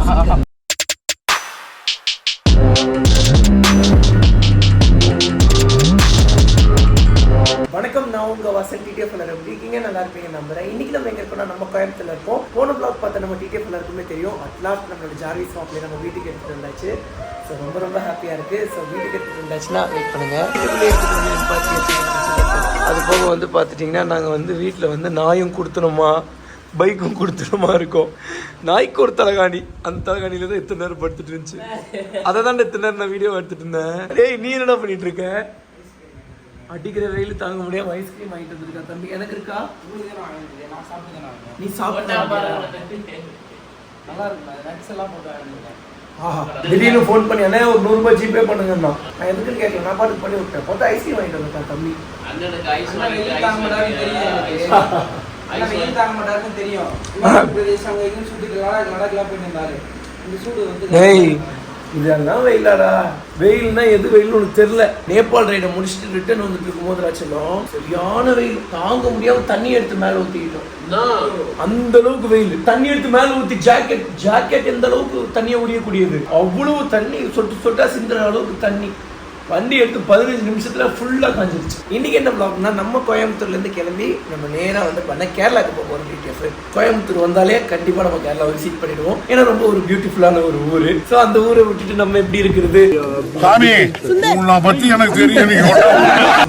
வணக்கம், நான் உங்க வாசன் டிடிஎஃப் எப்படி இருக்கீங்க? நல்லா இருப்பீங்க நம்புறேன். இன்னைக்கு நம்ம எங்க இருக்கோம்னா நம்ம கோயம்புத்தூர்ல இருக்கோம். போன பிளாக் பார்த்தா நம்ம டிடிஎஃப் எல்லாருக்குமே தெரியும். அட்லாஸ்ட் நம்மளோட ஜார்விஸ் மாப்பிளை நம்ம வீட்டுக்கு எடுத்துட்டு வந்தாச்சு. ஸோ ரொம்ப ரொம்ப ஹாப்பியா இருக்கு. ஸோ வீட்டுக்கு எடுத்துட்டு வந்தாச்சுன்னா வெயிட் பண்ணுங்க. வீட்டுக்குள்ளே எடுத்துட்டு வந்து பார்த்து அது போக வந்து பார்த்துட்டிங்கன்னா நாங்கள் வந்து வீட்டில் வந்து நாயும் கொடுத்துனோமா பைக்கும் கொடுத்துருமா இருக்கோம். நாய்க்கு ஒரு தலைகாணி, அந்த தலைகாணியில தான் எத்தனை நேரம் படுத்துட்டு இருந்துச்சு. அதை தான் எத்தனை நேரம் நான் வீடியோ எடுத்துட்டு இருந்தேன். டேய் நீ என்ன பண்ணிட்டு இருக்க? அடிக்கிற வெயில் தாங்க முடியாம ஐஸ்கிரீம் வாங்கிட்டு வந்துருக்கா தம்பி. எனக்கு இருக்கா? நீ சாப்பிட்டா நல்லா இருக்கு. திடீர்னு ஃபோன் பண்ணி அண்ணே ஒரு 100 ரூபாய் ஜிபே பண்ணுங்கண்ணா. நான் எதுக்குன்னு கேட்கல, நான் பாட்டுக்கு பண்ணி விட்டேன். பார்த்தா ஐஸ்கிரீம் வாங்கிட்டு வந்துருக்கா தம்பி. இதெல்லாம் வெயிலாடா? வெயில்னா எது வெயில் உனக்கு தெரியல. நேபாள் ரைடை முடிச்சுட்டு ரிட்டர்ன் வந்துட்டு இருக்கும் போது ராச்சலும் சரியான வெயில் தாங்க முடியாம தண்ணி எடுத்து மேல ஊத்திக்கிட்டோம். அந்த அளவுக்கு வெயில். தண்ணி எடுத்து மேல ஊத்தி ஜாக்கெட் எந்த அளவுக்கு தண்ணியை உரியக்கூடியது, அவ்வளவு தண்ணி சொட்டு சொட்டா சிந்துற அளவுக்கு தண்ணி. வண்டி எடுத்து 15 நிமிஷத்துல ஃபுல்லா காஞ்சிருச்சு. இன்னைக்கு என்ன பிளாக்னா நம்ம கோயம்புத்தூர்ல இருந்து கிளம்பி நம்ம நேரா வந்து பண்ண கேரளாக்கு போக போறோம். டிடிஎஃப் கோயம்புத்தூர் வந்தாலே கண்டிப்பா நம்ம கேரளா விசிட் பண்ணிடுவோம். ஏன்னா ரொம்ப ஒரு பியூட்டிஃபுல்லான ஒரு ஊரு. சோ அந்த ஊரை விட்டுட்டு நம்ம எப்படி இருக்கிறது? சாமி உன்னை பத்தி எனக்கு தெரியும்.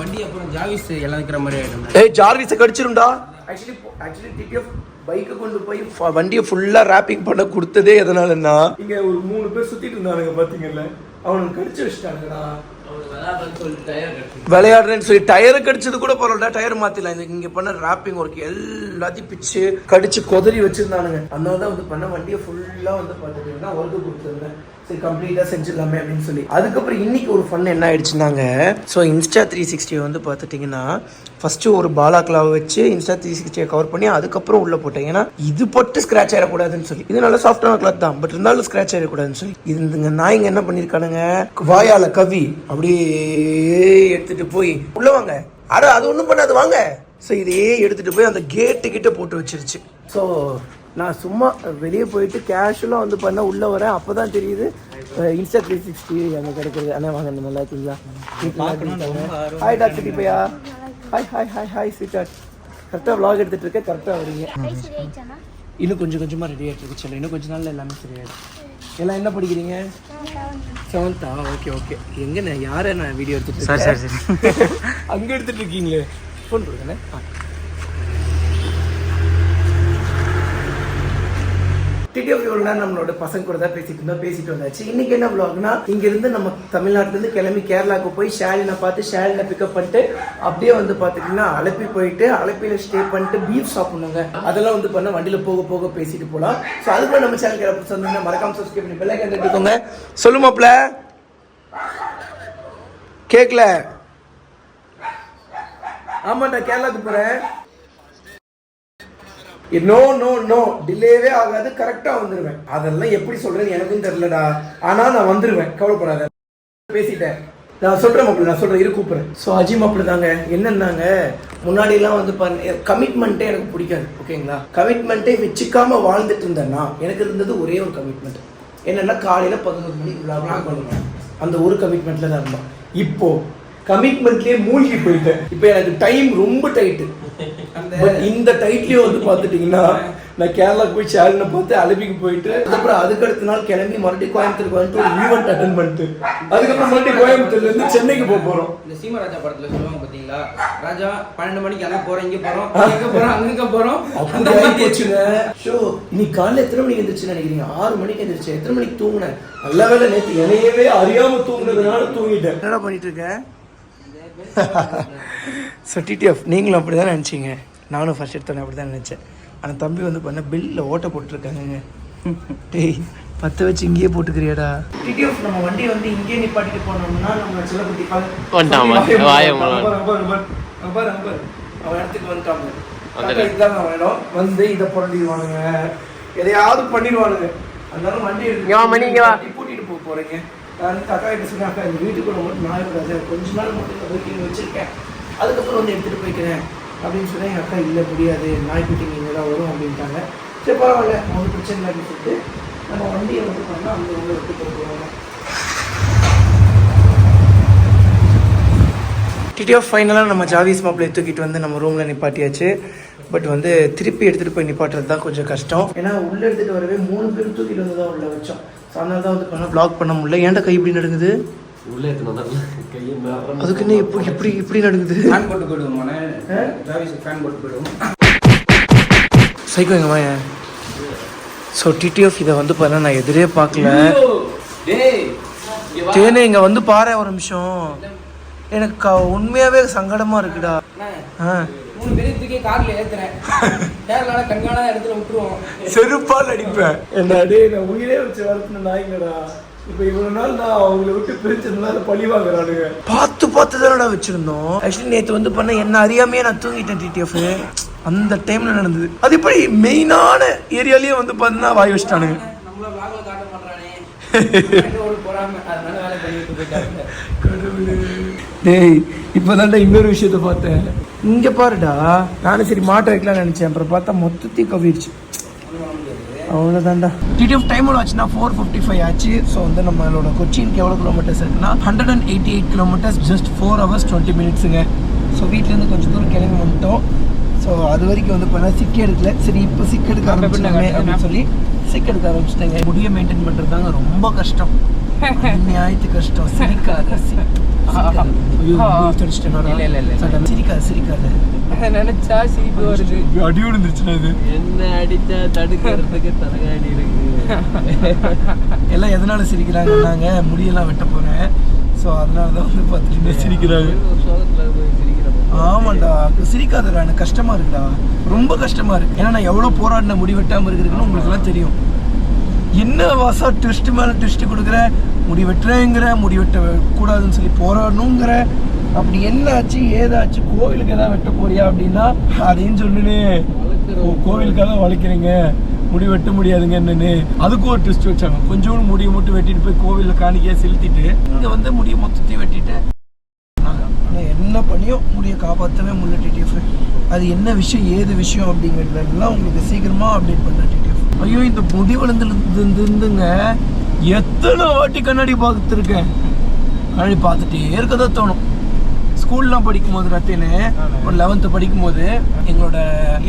வண்டி அப்புறம் ஜார்விஸ் எல்லாம் இருக்கிற மாதிரி ஆயிடும். ஏய் ஜார்விஸை கடிச்சிரும்டா. ஆக்சுவலி டிடிஎஃப் பைக்கை கொண்டு போய் வண்டியை ஃபுல்லா ராப்பிங் பண்ண கொடுத்ததே எதனாலன்னா இங்க ஒரு 3 பேர் சுத்திட்டு இருந்தானுங்க பாத்தீங்கல்ல, அவனுக்கு கடிச்சு வச்சுட்டானுங்கடா. விளையாடுறேன்னு சொல்லி டயரை கடிச்சது கூட பரவாயில்ல, டயர் மாத்திடலாம். இங்க பண்ண ராப்பிங் ஒர்க் எல்லாத்தையும் பிச்சு கடிச்சு கொதறி வச்சிருந்தானுங்க. அதனாலதான் வந்து பண்ண வண்டியை ஃபுல்லா வந்து பாத்துட்டீங்கன்னா ஒர்க்கு கொடுத்துருந்தேன். சரி கம்ப்ளீட்டா செஞ்சிடலாமே அப்படின்னு சொல்லி. அதுக்கப்புறம் இன்னைக்கு ஒரு ஃபன் என்ன ஆயிடுச்சுனாங்க, ஸோ இன்ஸ்டா 360 வந்து பார்த்துட்டிங்கன்னா ஃபர்ஸ்ட் ஒரு பாலாக்லாவை வச்சு இன்ஸ்டா 360 கவர் பண்ணி அதுக்கப்புறம் உள்ள போட்டேன். ஏன்னா இது போட்டு ஸ்கிராச் ஆயிடக்கூடாதுன்னு சொல்லி. இது நல்ல சாஃப்டான கிளாத் தான், பட் இருந்தாலும் ஸ்கிராச் ஆயிடக்கூடாதுன்னு சொல்லி இந்த நாய்ங்க என்ன பண்ணிருக்கானுங்க, வாயால கவி அப்படியே எடுத்துட்டு போய் உள்ள வாங்க, அது ஒன்றும் பண்ணாது வாங்க. ஸோ இதையே எடுத்துட்டு போய் அந்த கேட்டு கிட்ட போட்டு வச்சிருச்சு. ஸோ நான் சும்மா வெளியே போயிட்டு கேஷுவலாக வந்து பண்ண உள்ளே வரேன். அப்போ தான் தெரியுது இன்ஸ்டா 360 அங்கே கிடைக்கிறது. அண்ணா வாங்க, நல்லா இருக்கீங்களா? ஹாய் டாக்டர் டிப்பையா. Hi sweetheart. கரெக்டாக விளாக் எடுத்துகிட்டு இருக்கேன், கரெக்டாக வரீங்க. இன்னும் கொஞ்சமாக ரெடி ஆகிட்டு இருக்கு. இன்னும் கொஞ்ச நாளில் எல்லாமே சரியாயிடும். எல்லாம் என்ன படிக்கிறீங்க? 7th. ஓகே. எங்கண்ணே யாரை நான் வீடியோ எடுத்துட்டு சரி அங்கே எடுத்துகிட்டு இருக்கீங்களே, ஃபோன் கொடுங்கண்ணே. டிடிஎஃப் நம்மளோட பசங்க கூட தான் பேசிட்டு வந்தாச்சு. இன்னைக்கு என்ன விளாக்னா, இங்க இருந்து நம்ம தமிழ்நாட்டுல இருந்து கிளம்பி கேரளாவுக்கு போய் ஷாலினை பார்த்து ஷாலினை பிக்கப் பண்ணிட்டு அப்படியே வந்து பாத்தீங்கன்னா அலப்பி போயிட்டு அலப்பியில ஸ்டே பண்ணிட்டு பீஃப் சாப்பிடணுங்க. அதெல்லாம் வந்து பண்ண வண்டியில போக பேசிட்டு போலாம். ஸோ அதுக்குள்ள நம்ம சேனல் சொன்னீங்கன்னா மறக்காம சப்ஸ்கிரைப் பண்ணி பெல் ஐகான் தட்டிக்கோங்க. சொல்லுமாப்ல கேக்கல? ஆமாண்டா கேரளாவுக்கு போறேன். நோ டிலேவே ஆகாது, கரெக்டா வந்துருவேன். அதெல்லாம் எப்படி சொல்றது எனக்கும் தெரியலடா, ஆனா நான் வந்துருவேன், கவலைப்படாத. பேசிட்டேன், நான் சொல்றேன் மாப்பிள்ள, நான் சொல்றேன், இரு கூப்பிடுறேன். ஸோ அஜி மாப்பிள்ள தாங்க. என்னன்னாங்க, முன்னாடி எல்லாம் வந்து கமிட்மெண்ட்டே எனக்கு பிடிக்காது. ஓகேங்களா, கமிட்மெண்ட்டே வச்சுக்காம வாழ்ந்துட்டு இருந்தேன்னா எனக்கு இருந்தது ஒரே ஒரு கமிட்மெண்ட். என்னன்னா காலையில 11 மணிக்கு விளாக் பண்ணுவேன். அந்த ஒரு கமிட்மெண்ட்ல தான் இருந்தோம். இப்போ கமிட்மெண்ட்லயே மூழ்கி போயிட்டேன். இப்போ எனக்கு டைம் ரொம்ப டைட்டு. இந்த டைட்லயும் வந்து பாத்துட்டீங்கன்னா நான் கேரளாக்கு போய் சேலனை பார்த்து அலபிக்கு போயிட்டு அதுக்கப்புறம் அதுக்கடுத்த நாள் கிளம்பி மறுபடியும் கோயம்புத்தூருக்கு வந்துட்டு ஒரு ஈவெண்ட் அட்டன் பண்ணிட்டு அதுக்கப்புறம் மறுபடியும் கோயம்புத்தூர்ல இருந்து சென்னைக்கு போறோம். இந்த சீமராஜா படத்துல சொல்லுவாங்க பாத்தீங்களா, ராஜா 12 மணிக்கு அங்க போறோம், இங்க போறோம், எங்க போறோம், அங்க போறோம். அந்த மாதிரி போச்சுங்க. ஷோ இன்னைக்கு காலையில எத்தனை மணிக்கு எந்திரிச்சு நினைக்கிறீங்க? 6 மணிக்கு எந்திரிச்சு. எத்தனை மணிக்கு தூங்குனேன்? நல்ல வேலை நேற்று என்னையவே அறியாம தூங்குனதுனால தூங்கிட்டேன். என்ன பண்ணிட்டு இருக்கேன்? ஸோ டிடிஎஃப் நீங்களும் அப்படி தான் நினச்சிங்க, நானும் ஃபர்ஸ்ட் எடுத்தோன்னே அப்படி தான் நினச்சேன். ஆனால் தம்பி வந்து பண்ண பில்லில் ஓட்ட போட்டுருக்காங்க. டேய் 10 வச்சு இங்கேயே போட்டுக்கிறியாடா? டிடிஎஃப் நம்ம வண்டியை வந்து இங்கேயே நிப்பாட்டிட்டு போனோம்னா நம்ம செல்லப்பட்டி அவன் இடத்துக்கு வந்துட்டாங்க. இதுதாங்க அவன் இடம். வந்து இதை புரண்டிடுவானுங்க, எதையாவது பண்ணிடுவானுங்க. அதனால வண்டி எடுத்து கூட்டிகிட்டு போக போகிறீங்க. நான் அக்கா கிட்ட சொன்னேன், அக்கா இந்த வீட்டுக்குள்ள மட்டும் நான் இருக்காது, கொஞ்ச நாள் மட்டும் ஒர்க்கிங் வச்சுருக்கேன், அதுக்கப்புறம் வந்து எடுத்துகிட்டு போய்க்கிறேன் அப்படின்னு சொன்னேன். எங்கள் அக்கா இல்லை முடியாது, நாய்க்குட்டி இங்கே தான் வரும் அப்படின்ட்டாங்க. சரி பரவாயில்ல, ஒன்றும் பிரச்சனை இல்லை அப்படின்னு சொல்லிட்டு நம்ம வண்டியை வந்து பண்ணால் அந்த உள்ள விட்டு போடுவாங்க. டிடிஎஃப் ஃபைனலாக நம்ம ஜாவிஸ் மாப்பிள்ளை தூக்கிட்டு வந்து நம்ம ரூமில் நிப்பாட்டியாச்சு. பட் வந்து திருப்பி எடுத்துகிட்டு போய் நிப்பாட்டுறது தான் கொஞ்சம் கஷ்டம். ஏன்னா உள்ளே எடுத்துகிட்டு வரவே 3 பேர் தூக்கிட்டு வந்து தான் உள்ளே வச்சோம். ஸோ அதனால தான் வந்து பண்ண ப்ளாக் பண்ண முடியல. ஏன்டா கை இப்படி நடுங்குது? உள்ளே அதுக்குன்னு இப்படி நடுங்குது. ஃபேன் போட்டு போயிடுவோம், ஃபேன் போட்டு போயிடுவோம். சைக்கோ எங்கம்மா. ஸோ டிடிஎஃப் இதை வந்து பாரு நான் எதிரே பார்க்கல. தேனே இங்கே வந்து பாரு ஒரு நிமிஷம். எனக்கு உண்மையாகவே சங்கடமாக இருக்குடா. 3 பேருக்கு கார்ல ஏத்துறேன். கேரளால கண்காணா இடத்துல விட்டுருவோம். செருப்பால் அடிப்பேன். என்னடே நான் உயிரே வச்சு வளர்த்துன நாய்ங்கடா. இப்போ இவ்வளவு நாள் நான் அவங்கள விட்டு பிரிச்சதுனால பழி வாங்குறானுங்க. பார்த்து தானடா வச்சிருந்தோம். ஆக்சுவலி நேற்று வந்து பண்ண என்ன அறியாமையே நான் தூங்கிட்டேன் டிடிஎஃப். அந்த டைம்ல நடந்தது. அது இப்படி மெயினான ஏரியாலேயே வந்து பார்த்தீங்கன்னா வாய் வச்சுட்டானுங்க. நம்மள vlogல காட்ட மாட்டானே ஒரு பொறாமை, அதனால வேலை பண்ணிட்டு போயிட்டாங்க. டேய் இப்போதான்டா இன்னொரு விஷயத்த பார்த்தேன். இங்கே பாருடா, நானும் சரி மாட்ட வைக்கலாம்னு நினச்சேன். அப்புறம் பார்த்தா மொத்தத்தையும் கவிடுச்சு. அவ்வளோதான்டா. டிடிஎஃப் டைமோட ஆச்சுன்னா 4:55 ஆச்சு. ஸோ வந்து நம்மளோட கொச்சினுக்கு எவ்வளோ கிலோமீட்டர்ஸ் இருக்குன்னா 188 கிலோமீட்டர்ஸ், ஜஸ்ட் 4 hours 20 minutesங்க. ஸோ வீட்டிலேருந்து கொஞ்சம் தூரம் கிளம்பி வந்துட்டோம். ஸோ அது வரைக்கும் வந்து பண்ண சிக் எடுக்கல. சரி இப்போ சிக் எடுக்க ஆரம்பிச்சிட்டாங்க அப்படின்னு சொல்லி சிக் எடுக்க ஆரம்பிச்சிட்டாங்க. முடியை மெயின்டைன் பண்ணுறது தாங்க ரொம்ப கஷ்டம். நியாயத்து கஷ்டம். சிரிக்காத சிரிக்காத நினைச்சா சிரிப்பு வருது. அடி விழுந்துருச்சுன்னா இது என்ன அடிச்சா தடுக்கிறதுக்கு தரகாடி இருக்கு. எல்லாம் எதனால சிரிக்கிறாங்கன்னாங்க, முடியெல்லாம் வெட்ட போறேன். ஸோ அதனால தான் வந்து பார்த்துட்டு சிரிக்கிறாங்க. ஆமாண்டா, சிரிக்காதடா, எனக்கு கஷ்டமா இருக்குடா, ரொம்ப கஷ்டமா இருக்கு. ஏன்னா நான் எவ்வளோ போராடின முடி வெட்டாமல் இருக்குன்னு உங்களுக்கு எல்லாம் தெரியும். என்ன வாசா ட்விஸ்ட் மேலே ட்விஸ்ட் கொடுக்குற, முடி வெட்டுறேங்கிற, முடி வெட்ட கூடாதுன்னு சொல்லி போராடணுங்கிற. அப்படி என்ன ஆச்சு ஏதாச்சு? கோவிலுக்கு எதாவது வெட்ட போறியா அப்படின்னா அதையும் சொல்லுனே. கோவிலுக்காக தான் வளைக்கிறீங்க, முடி வெட்ட முடியாதுங்க என்னன்னு. அதுக்கும் ஒரு ட்விஸ்ட் வச்சாங்க. கொஞ்சோண்டு முடியை மட்டும் வெட்டிட்டு போய் கோவிலில் காணிக்கையா செலுத்திட்டு இங்கே வந்து முடியை மொத்தத்தையும் வெட்டிட்டு என்ன பண்ணியோ முடியை காப்பாற்றவே முடியல டிடிஎஃப். அது என்ன விஷயம் ஏது விஷயம் அப்படிங்கிறதுலாம் உங்களுக்கு சீக்கிரமாக அப்டேட் பண்ண டிடிஎஃப். ஐயோ இந்த முடி வளர்ந்துங்க எத்தனை வாட்டி கண்ணாடி பார்த்துருக்கேன். கண்ணாடி பார்த்துட்டே இருக்கதான் தோணும். ஸ்கூல்லாம் படிக்கும் போது ரத்தின்னு ஒரு 11th படிக்கும் போது எங்களோட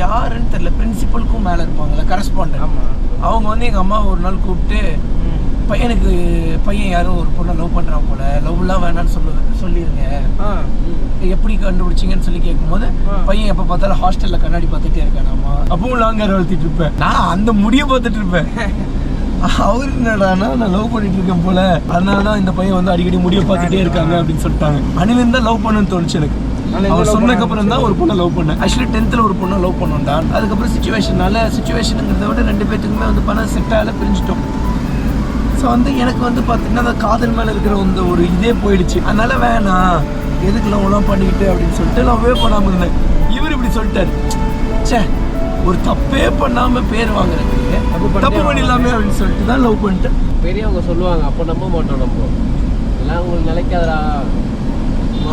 யாருன்னு தெரியல, பிரின்சிபலுக்கும் மேலே இருப்பாங்கல்ல கரஸ்பாண்டன்ட், அவங்க வந்து எங்கள் அம்மா ஒரு நாள் கூப்பிட்டு பையன் யாரும் ஒரு பொண்ணை லவ் பண்ணுறான் போல, லவ்லாம் வேணான்னு சொல்லிடுங்க, எப்படி கண்டுபிடிச்சிங்கன்னு சொல்லி கேட்கும்போது பையன் எப்போ பார்த்தாலும் ஹாஸ்டலில் கண்ணாடி பார்த்துட்டே இருக்கானாமா. அப்பவும் லாங்கர் வளர்த்திட்டு இருப்பேன் நான், அந்த முடியை பார்த்துட்டு இருப்பேன். அவரு என்னடானா நான் லவ் பண்ணிட்டு இருக்கேன் போல, அதனால தான் இந்த பையன் வந்து அடிக்கடி முடிய பார்த்துட்டே இருக்காங்க அப்படின்னு சொல்லிட்டாங்க. அனிலிருந்து தான் லவ் பண்ணுன்னு தோணுச்சு எனக்கு. அவர் சொன்னதுக்கப்புறம் தான் ஒரு பொண்ணை லவ் பண்ணேன். ஆக்சுவலி 10th ஒரு பொண்ணை லவ் பண்ணோம்டா. அதுக்கப்புறம் சுச்சுவேஷனுங்கிறத விட 2 பேத்துக்குமே வந்து பணம் செட்டால பிரிஞ்சிட்டோம். ஸோ வந்து எனக்கு வந்து பார்த்தீங்கன்னா அந்த காதல் மேலே இருக்கிற அந்த ஒரு இதே போயிடுச்சு. அதனால வேணாம், எதுக்கு லவ்லாம் பண்ணிக்கிட்டு அப்படின்னு சொல்லிட்டு லவ்வே பண்ணாமல் இருந்தேன். இவர் இப்படி சொல்லிட்டாரு, சே ஒரு தப்பே பண்ணாம பேர் வாங்குறதுக்கு தப்பு பண்ணிடலாமே அப்படின்னு சொல்லிட்டு தான் லவ் பண்ணிட்டு. பெரியவங்க சொல்லுவாங்க, அப்போ நம்ப மாட்டோம். நம்ம எல்லாம் உங்களுக்கு நினைக்காதரா,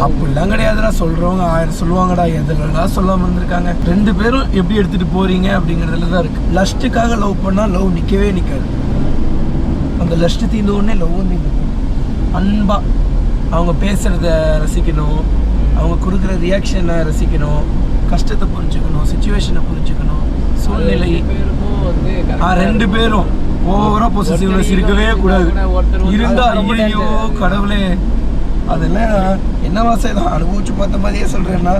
அப்படிலாம் கிடையாதுடா. சொல்றவங்க 1000 சொல்லுவாங்கடா, எதுலாம் சொல்லாம இருந்திருக்காங்க. 2 பேரும் எப்படி எடுத்துட்டு போறீங்க அப்படிங்கிறதுல தான் இருக்கு. லஸ்ட்டுக்காக லவ் பண்ணா லவ் நிக்கவே நிக்காது. அந்த லஸ்ட் தீர்ந்த உடனே லவ் வந்து அன்பா அவங்க பேசுறத ரசிக்கணும், அவங்க கொடுக்குற ரியாக்ஷனை ரசிக்கணும், கஷ்டத்தை புரிஞ்சுக்கணும், சுச்சுவேஷனை புரிஞ்சுக்கணும், சூழ்நிலை. 2 பேரும் ஓவரா பொசசிவ்னஸ் இருக்கவே கூடாது. இருந்தா ஐயோ கடவுளே, அதெல்லாம் என்ன வாசம் அனுபவிச்சு பார்த்த மாதிரியே சொல்றேன்னா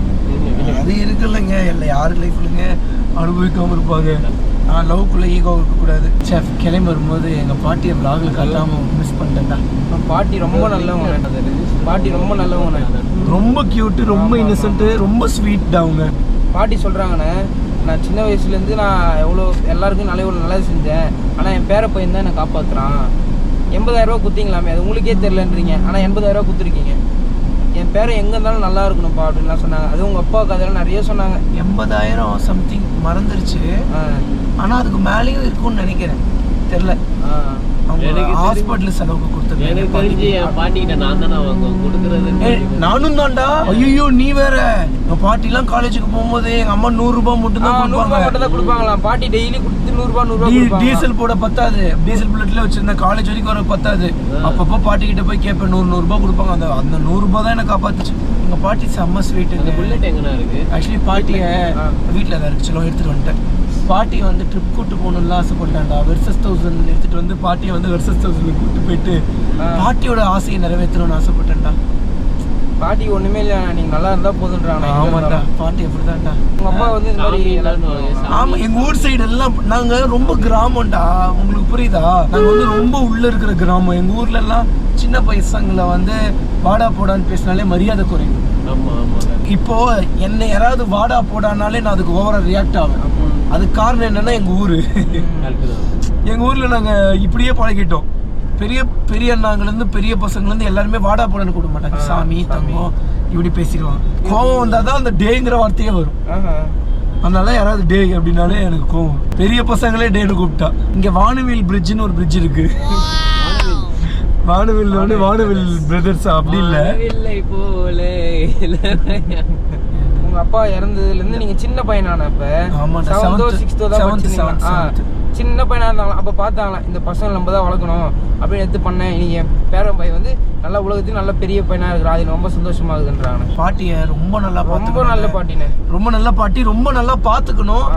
அது இருக்குல்லங்க. இல்லை யாரு லைஃப்லங்க அனுபவிக்காம இருப்பாங்க. லவ்க்குள்ள ஈகோ இருக்கக்கூடாது. செஃப் கிளம்பி வரும்போது எங்கள் பாட்டியை vlogல காட்டாம மிஸ் பண்ணிட்டேன்டா. பாட்டி ரொம்ப நல்லவங்க, பாட்டி ரொம்ப நல்லவங்க, ரொம்ப கியூட்டு, ரொம்ப இன்னசென்ட்டு, ரொம்ப ஸ்வீட் அவங்க. பாட்டி சொல்கிறாங்கண்ணே, நான் சின்ன வயசுலேருந்து நான் எவ்வளோ எல்லாருக்கும் நல்லது செஞ்சேன், ஆனால் என் பேர பையன் தான் என்னை காப்பாற்றுறான். 80,000 ரூபா குத்திங்களாமே, அது உங்களுக்கே தெரிலன்றீங்க, ஆனால் 80,000 ரூபா குத்துருக்கீங்க. என் பேரை எங்கே இருந்தாலும் நல்லா இருக்கணும்ப்பா அப்படின்லாம் சொன்னாங்க. அது உங்கள் அப்பாவுக்கு அதெல்லாம் நிறைய சொன்னாங்க. 80,000 சம்திங் மறந்துருச்சு, ஆனால் அதுக்கு மேலேயும் இருக்கும்னு நினைக்கிறேன். தெரியல. அவங்க ஹாஸ்பிட்டல் செலவுக்கு கொடுத்துருக்கேன். எனக்கு தெரிஞ்சு என் பாட்டிக்கிட்ட நான் தானே கொடுக்குறது. நானும் தான்டா. ஐயோ நீ வேற. என் பாட்டிலாம் காலேஜுக்கு போகும்போது எங்க அம்மா 100 ரூபாய் மட்டும் தான் கொடுப்பாங்களாம். பாட்டி டெய்லி கொடுத்து 100 ரூபாய். டீசல் போட பத்தாது. டீசல் புல்லட்ல வச்சிருந்தேன் காலேஜ் வரைக்கும் வர பத்தாது. அப்பப்போ பாட்டி கிட்ட போய் கேட்பேன் 100 ரூபாய் கொடுப்பாங்க. அந்த 100 ரூபாய் தான் எனக்கு காப்பாத்துச்சு. எங்க பாட்டி செம்ம ஸ்வீட். புல்லட் எங்கண்ணா இருக்கு? ஆக்சுவலி பாட்டிய வீட்டில் தான் இருக்கு. சொல்லுவோம் எடுத்துட்டு வந்துட்டேன். பாட்டி வந்து ட்ரிப் கூட்டு போகணும்னு ஆசைப்பட்டாண்டா. வெர்சஸ் 1000 எடுத்துட்டு வந்து பாட்டியை வந்து வெர்சஸ் 1000 கூட்டு போயிட்டு பாட்டியோட ஆசையை நிறைவேற்றணும்னு ஆசைப்பட்டேன்டா. பாட்டி ஒண்ணுமே இல்ல, நீங்க நல்லா இருந்தா போதுன்றாங்க. ஆமாண்டா, பாட்டி அப்படிதான்டா. உங்க அப்பா வந்து இந்த மாதிரி ஆமா, எங்க ஊர் சைடு எல்லாம் நாங்க ரொம்ப கிராமம்டா. உங்களுக்கு புரியுதா? நாங்க வந்து ரொம்ப உள்ள இருக்கிற கிராமம். எங்க ஊர்ல எல்லாம் சின்ன பசங்களை வந்து வாடா போடான்னு பேசினாலே மரியாதை குறையும். இப்போ என்னை யாராவது வாடா போடானாலே நான் அதுக்கு ஓவரா ரியாக்ட் ஆவேன். அதுக்கு காரணம் என்னன்னா எங்க ஊரு. எங்க ஊர்ல நாங்க இப்படியே பழகிட்டோம். பெரிய பெரிய அண்ணாங்கலேருந்து பெரிய பசங்கலேருந்து எல்லாருமே வாடா போடன்னு கொடுக்க மாட்டாங்க. சாமி தங்கம் இப்படி பேசிடுவாங்க. கோவம் வந்தாதான் அந்த டேங்கிற வார்த்தையே வரும். அதனால யாராவது டே அப்படின்னாலே எனக்கு கோவம். பெரிய பசங்களே டேன்னு கூப்பிட்டா. இங்க வானவில் பிரிட்ஜ்னு ஒரு பிரிட்ஜ் இருக்கு. வானவில் வந்து வானவில் பிரதர்ஸ் அப்படி இல்ல. உங்க அப்பா இறந்ததுல இருந்து நீங்க சின்ன பையனானப்ப 7th 6th சின்ன பையனா இருந்தாங்களா அப்ப பார்த்தாங்களா இந்த பசங்க நம்ம தான் வளர்க்கணும் அப்படின்னு எடுத்து பண்ணேன். இன்னைக்கு என் பேரன் பையன் வந்து நல்ல உலகத்துக்கு நல்ல பெரிய பையனா இருக்கிறான். அது ரொம்ப சந்தோஷமாகுதுன்றாங்க. பாட்டிய ரொம்ப நல்லா ரொம்ப நல்ல பாட்டினே. ரொம்ப நல்ல பாட்டி. ரொம்ப நல்லா பாத்துக்கணும்.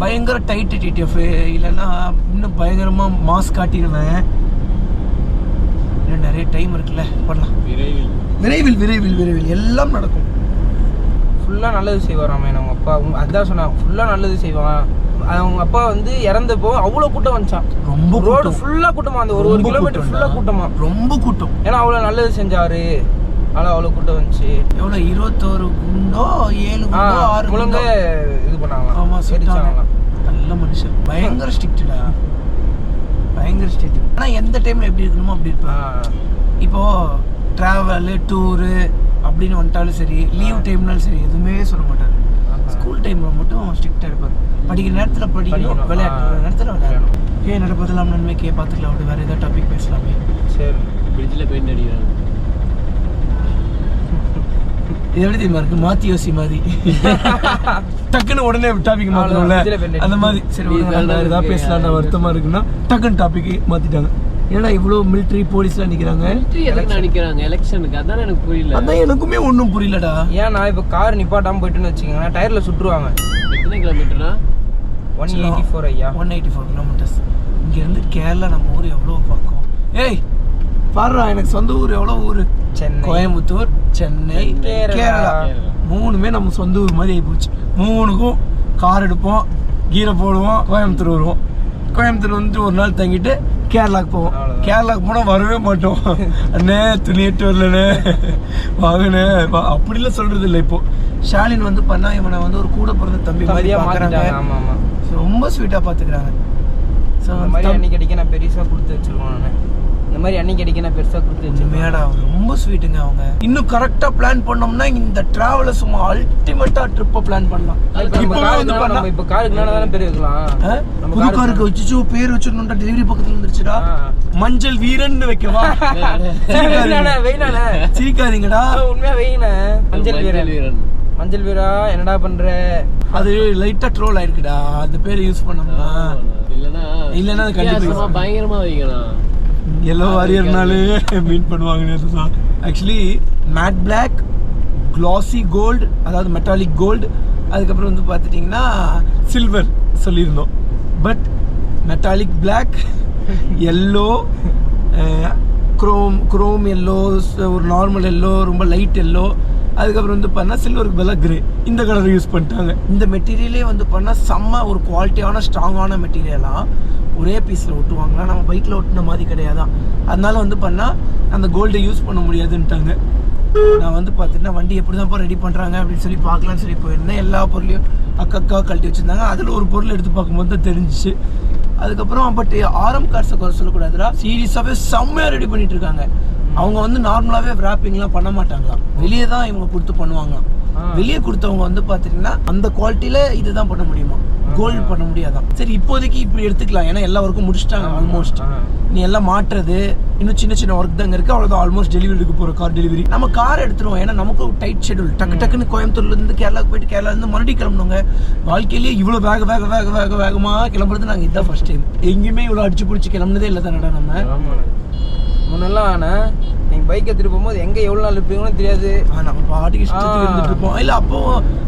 பயங்கர டைட் டிடிஎஃப் இல்லைன்னா இன்னும் பயங்கரமா மாஸ் காட்டிடுவேன். இன்னும் நிறைய டைம் இருக்குல்ல, பண்ணலாம். விரைவில் விரைவில் விரைவில் எல்லாம் நடக்கும். ஃபுல்லா நல்லது செய்வாராமே நம்ம அப்பா. அதான் சொன்னாங்க, ஃபுல்லா நல்லது செய்வான். அவங்க அப்பா வந்து இறந்தப்போ அவ்வளவு கூட்டம் வந்துச்சான். ரொம்ப ரோடு ஃபுல்லா கூட்டமா. அந்த ஒரு கிலோமீட்டர் ஃபுல்லா கூட்டமா. ரொம்ப கூட்டம். ஏன்னா அவ்வளவு நல்லது செஞ்சாரு. அவ்வளவு கூட்டம் வந்துச்சு. எவ்வளவு 21 குண்டோ 7 குண்டோ 6 முழுங்க இது பண்ணாங்க. ஆமா, செடிச்சாங்க. நல்ல மனுஷன். பயங்கர ஸ்ட்ரிக்ட்டா. பயங்கர ஸ்ட்ரிக்ட். ஆனா எந்த டைம்ல எப்படி இருக்கணுமோ அப்படி இருப்பான். இப்போ டிராவல் டூரு அப்படின்னு வந்துட்டாலும் சரி, லீவ் டைம்னாலும் சரி, எதுவுமே சொல்ல மாட்டாரு. ஸ்கூல் டைம்ல மட்டும் ஸ்ட்ரிக்டா இருப்பாரு. படிக்கிற நேரத்துல படிக்கணும், விளையாடுற நேரத்துல விளையாடணும். நடப்பதெல்லாம் நன்மைக்கே பார்த்துக்கலாம். அப்படி வேற ஏதாவது டாபிக் பேசலாமே. சரி, பிரிட்ஜில் பெயிண்ட் அடிக்கிறாங்க. இது எப்படி தெரியுமா இருக்கு? மாத்தி யோசி மாதிரி டக்குன்னு உடனே டாபிக் மாத்தணும்ல, அந்த மாதிரி. சரி, ஏதாவது பேசலாம் வருத்தமா இருக்குன்னா டக்குன்னு டாபிக் மாத்திட்டாங்க. ஏன்னா இவ்வளவு மிலிட்டரி போலீஸ்லாம் நிக்கிறாங்க. எலெக்ஷனுக்கு. அதான் எனக்கு புரியல. அதான் எனக்குமே ஒன்றும் புரியலடா. ஏன் நான் இப்போ கார் நிப்பாட்டாம போயிட்டுன்னு வச்சுக்கோங்க, டயர்ல சுட்டுருவாங்க. எத்தனை கிலோமீட்டர்னா? 184 ஐயா. 184 கிலோமீட்டர்ஸ். இங்க இருந்து கேரளா நம்ம ஊர் எவ்வளவு பக்கம். ஏய் பாருடா, எனக்கு சொந்த ஊர் எவ்வளவு ஊரு. சென்னை, கோயம்புத்தூர், சென்னை, கேரளா. மூணுமே நம்ம சொந்த ஊர் மாதிரி ஆகி போச்சு. மூணுக்கும் கார் எடுப்போம், கீரை போடுவோம், கோயம்புத்தூர் வருவோம். கோயம்புத்தூர் வந்துட்டு ஒரு நாள் தங்கிட்டு கேரளாக்கு போவோம். கேரளாக்கு போனால் வரவே மாட்டோம். அண்ணே துணி எட்டு வரலண்ணே வாங்கண்ணே அப்படிலாம் சொல்றது இல்லை. இப்போ ஷாலின் வந்து பண்ணா இவனை வந்து ஒரு கூட பிறந்த தம்பி மாதிரியா பார்க்குறாங்க. ரொம்ப ஸ்வீட்டாக பார்த்துக்கிறாங்க. ஸோ அன்னைக்கு அடிக்க நான் பெருசாக கொடுத்து வச்சிருக்கோம். நான் இந்த மாதிரி அன்னைக்கு அடிக்க நான் பெருசாக கொடுத்து வச்சிருக்கேன். ரொம்ப ஸ்வீட்டுங்க அவங்க. இன்னும் கரெக்டாக பிளான் பண்ணோம்னா இந்த டிராவலை சும்மா அல்டிமேட்டா ட்ரிப்பை பிளான் பண்ணலாம். இப்போ காருக்கு தானே பேர் வைக்கலாம். புது காருக்கு வச்சு பேர் வச்சிடணும்டா. டெலிவரி பக்கத்துல வந்துருச்சுடா. மஞ்சள் வீரன் வைக்கவா? சீக்காதீங்கடா, உண்மையா வெயின. மஞ்சள் வீரன். மஞ்சள் வீரா என்னடா பண்ற? அது லைட்டா ட்ரோல் ஆயிருக்குடா அந்த பேர் யூஸ் பண்ணோம்னா. இல்லைன்னா அது கண்டிப்பா பயங்கரமா வைக்கணும். எல்லோ வாரியர்னாலே மீன் பண்ணுவாங்க. Actually matte black, classy gold, அதாவது மெட்டாலிக் கோல்டு, அதுக்கப்புறம் வந்து பார்த்துட்டிங்கன்னா சில்வர் சொல்லியிருந்தோம். But metallic black, yellow, chrome yellow, ஒரு நார்மல் எல்லோ, ரொம்ப லைட் எல்லோ, அதுக்கப்புறம் வந்து பண்ணால் சில்வருக்கு பதிலாக கிரே, இந்த கலர் யூஸ் பண்ணிட்டாங்க. இந்த மெட்டீரியலே வந்து பண்ணால் செம்ம ஒரு குவாலிட்டியான ஸ்ட்ராங்கான மெட்டீரியலாக ஒரே பீஸில் ஒட்டுவாங்களா. நம்ம பைக்கில் ஒட்டின மாதிரி கிடையாதான். அதனால வந்து பண்ணால் அந்த கோல்டை யூஸ் பண்ண முடியாதுன்ட்டாங்க. நான் வந்து பார்த்தீங்கன்னா வண்டி எப்படி தான் ரெடி பண்ணுறாங்க அப்படின்னு சொல்லி பார்க்கலான்னு சொல்லி போயிருந்தேன். எல்லா பொருளையும் அக்கா கழட்டி வச்சுருந்தாங்க. அதில் ஒரு பொருள் எடுத்து பார்க்கும்போது தான் தெரிஞ்சிச்சு. அதுக்கப்புறம் பட் ஆரம் கார்ஸை குறை சொல்லக்கூடாதுடா, சீரியஸாகவே செம்மையாக ரெடி பண்ணிட்டு இருக்காங்க. அவங்க வந்து நார்மலாகவே ராப்பிங்லாம் பண்ண மாட்டாங்களாம். வெளியே தான் இவங்க கொடுத்து பண்ணுவாங்களாம். வெளியே கொடுத்தவங்க வந்து பார்த்தீங்கன்னா அந்த குவாலிட்டியில் இதுதான் பண்ண முடியுமா. கோல்டு பண்ண முடியாதான். சரி இப்போதைக்கு இப்படி எடுத்துக்கலாம், ஏன்னா எல்லா ஒர்க்கும் முடிச்சிட்டாங்க ஆல்மோஸ்ட். நீ எல்லாம் மாட்டுறது இன்னும் சின்ன சின்ன ஒர்க் தாங்க இருக்கு, அவ்வளோதான். ஆல்மோஸ்ட் டெலிவரிக்கு போகிற கார் டெலிவரி நம்ம கார் எடுத்துருவோம். ஏன்னா நமக்கு டைட் ஷெட்யூல். டக்குன்னு கோயம்புத்தூர்லேருந்து கேரளாவுக்கு போயிட்டு கேரளாலேருந்து மறுபடியும் கிளம்பணுங்க. வாழ்க்கையிலேயே இவ்வளோ வேகமாக கிளம்புறது நாங்கள் இதுதான் ஃபர்ஸ்ட் டைம். எங்கேயுமே இவ்வளோ அடிச்சு பிடிச்சி கிளம்புனதே இல்லை தானடா நம்ம. முன்னெல்லாம் ஆனால் நீங்கள் பைக் எடுத்துகிட்டு போகும்போது எங்கே எவ்வளோ நாள் இருப்பீங்கன்னு தெரியாது. நம்ம பாட்டுக்கு இஷ்டத்துக்கு இருந்துட்டு இருப்போம். இல்லை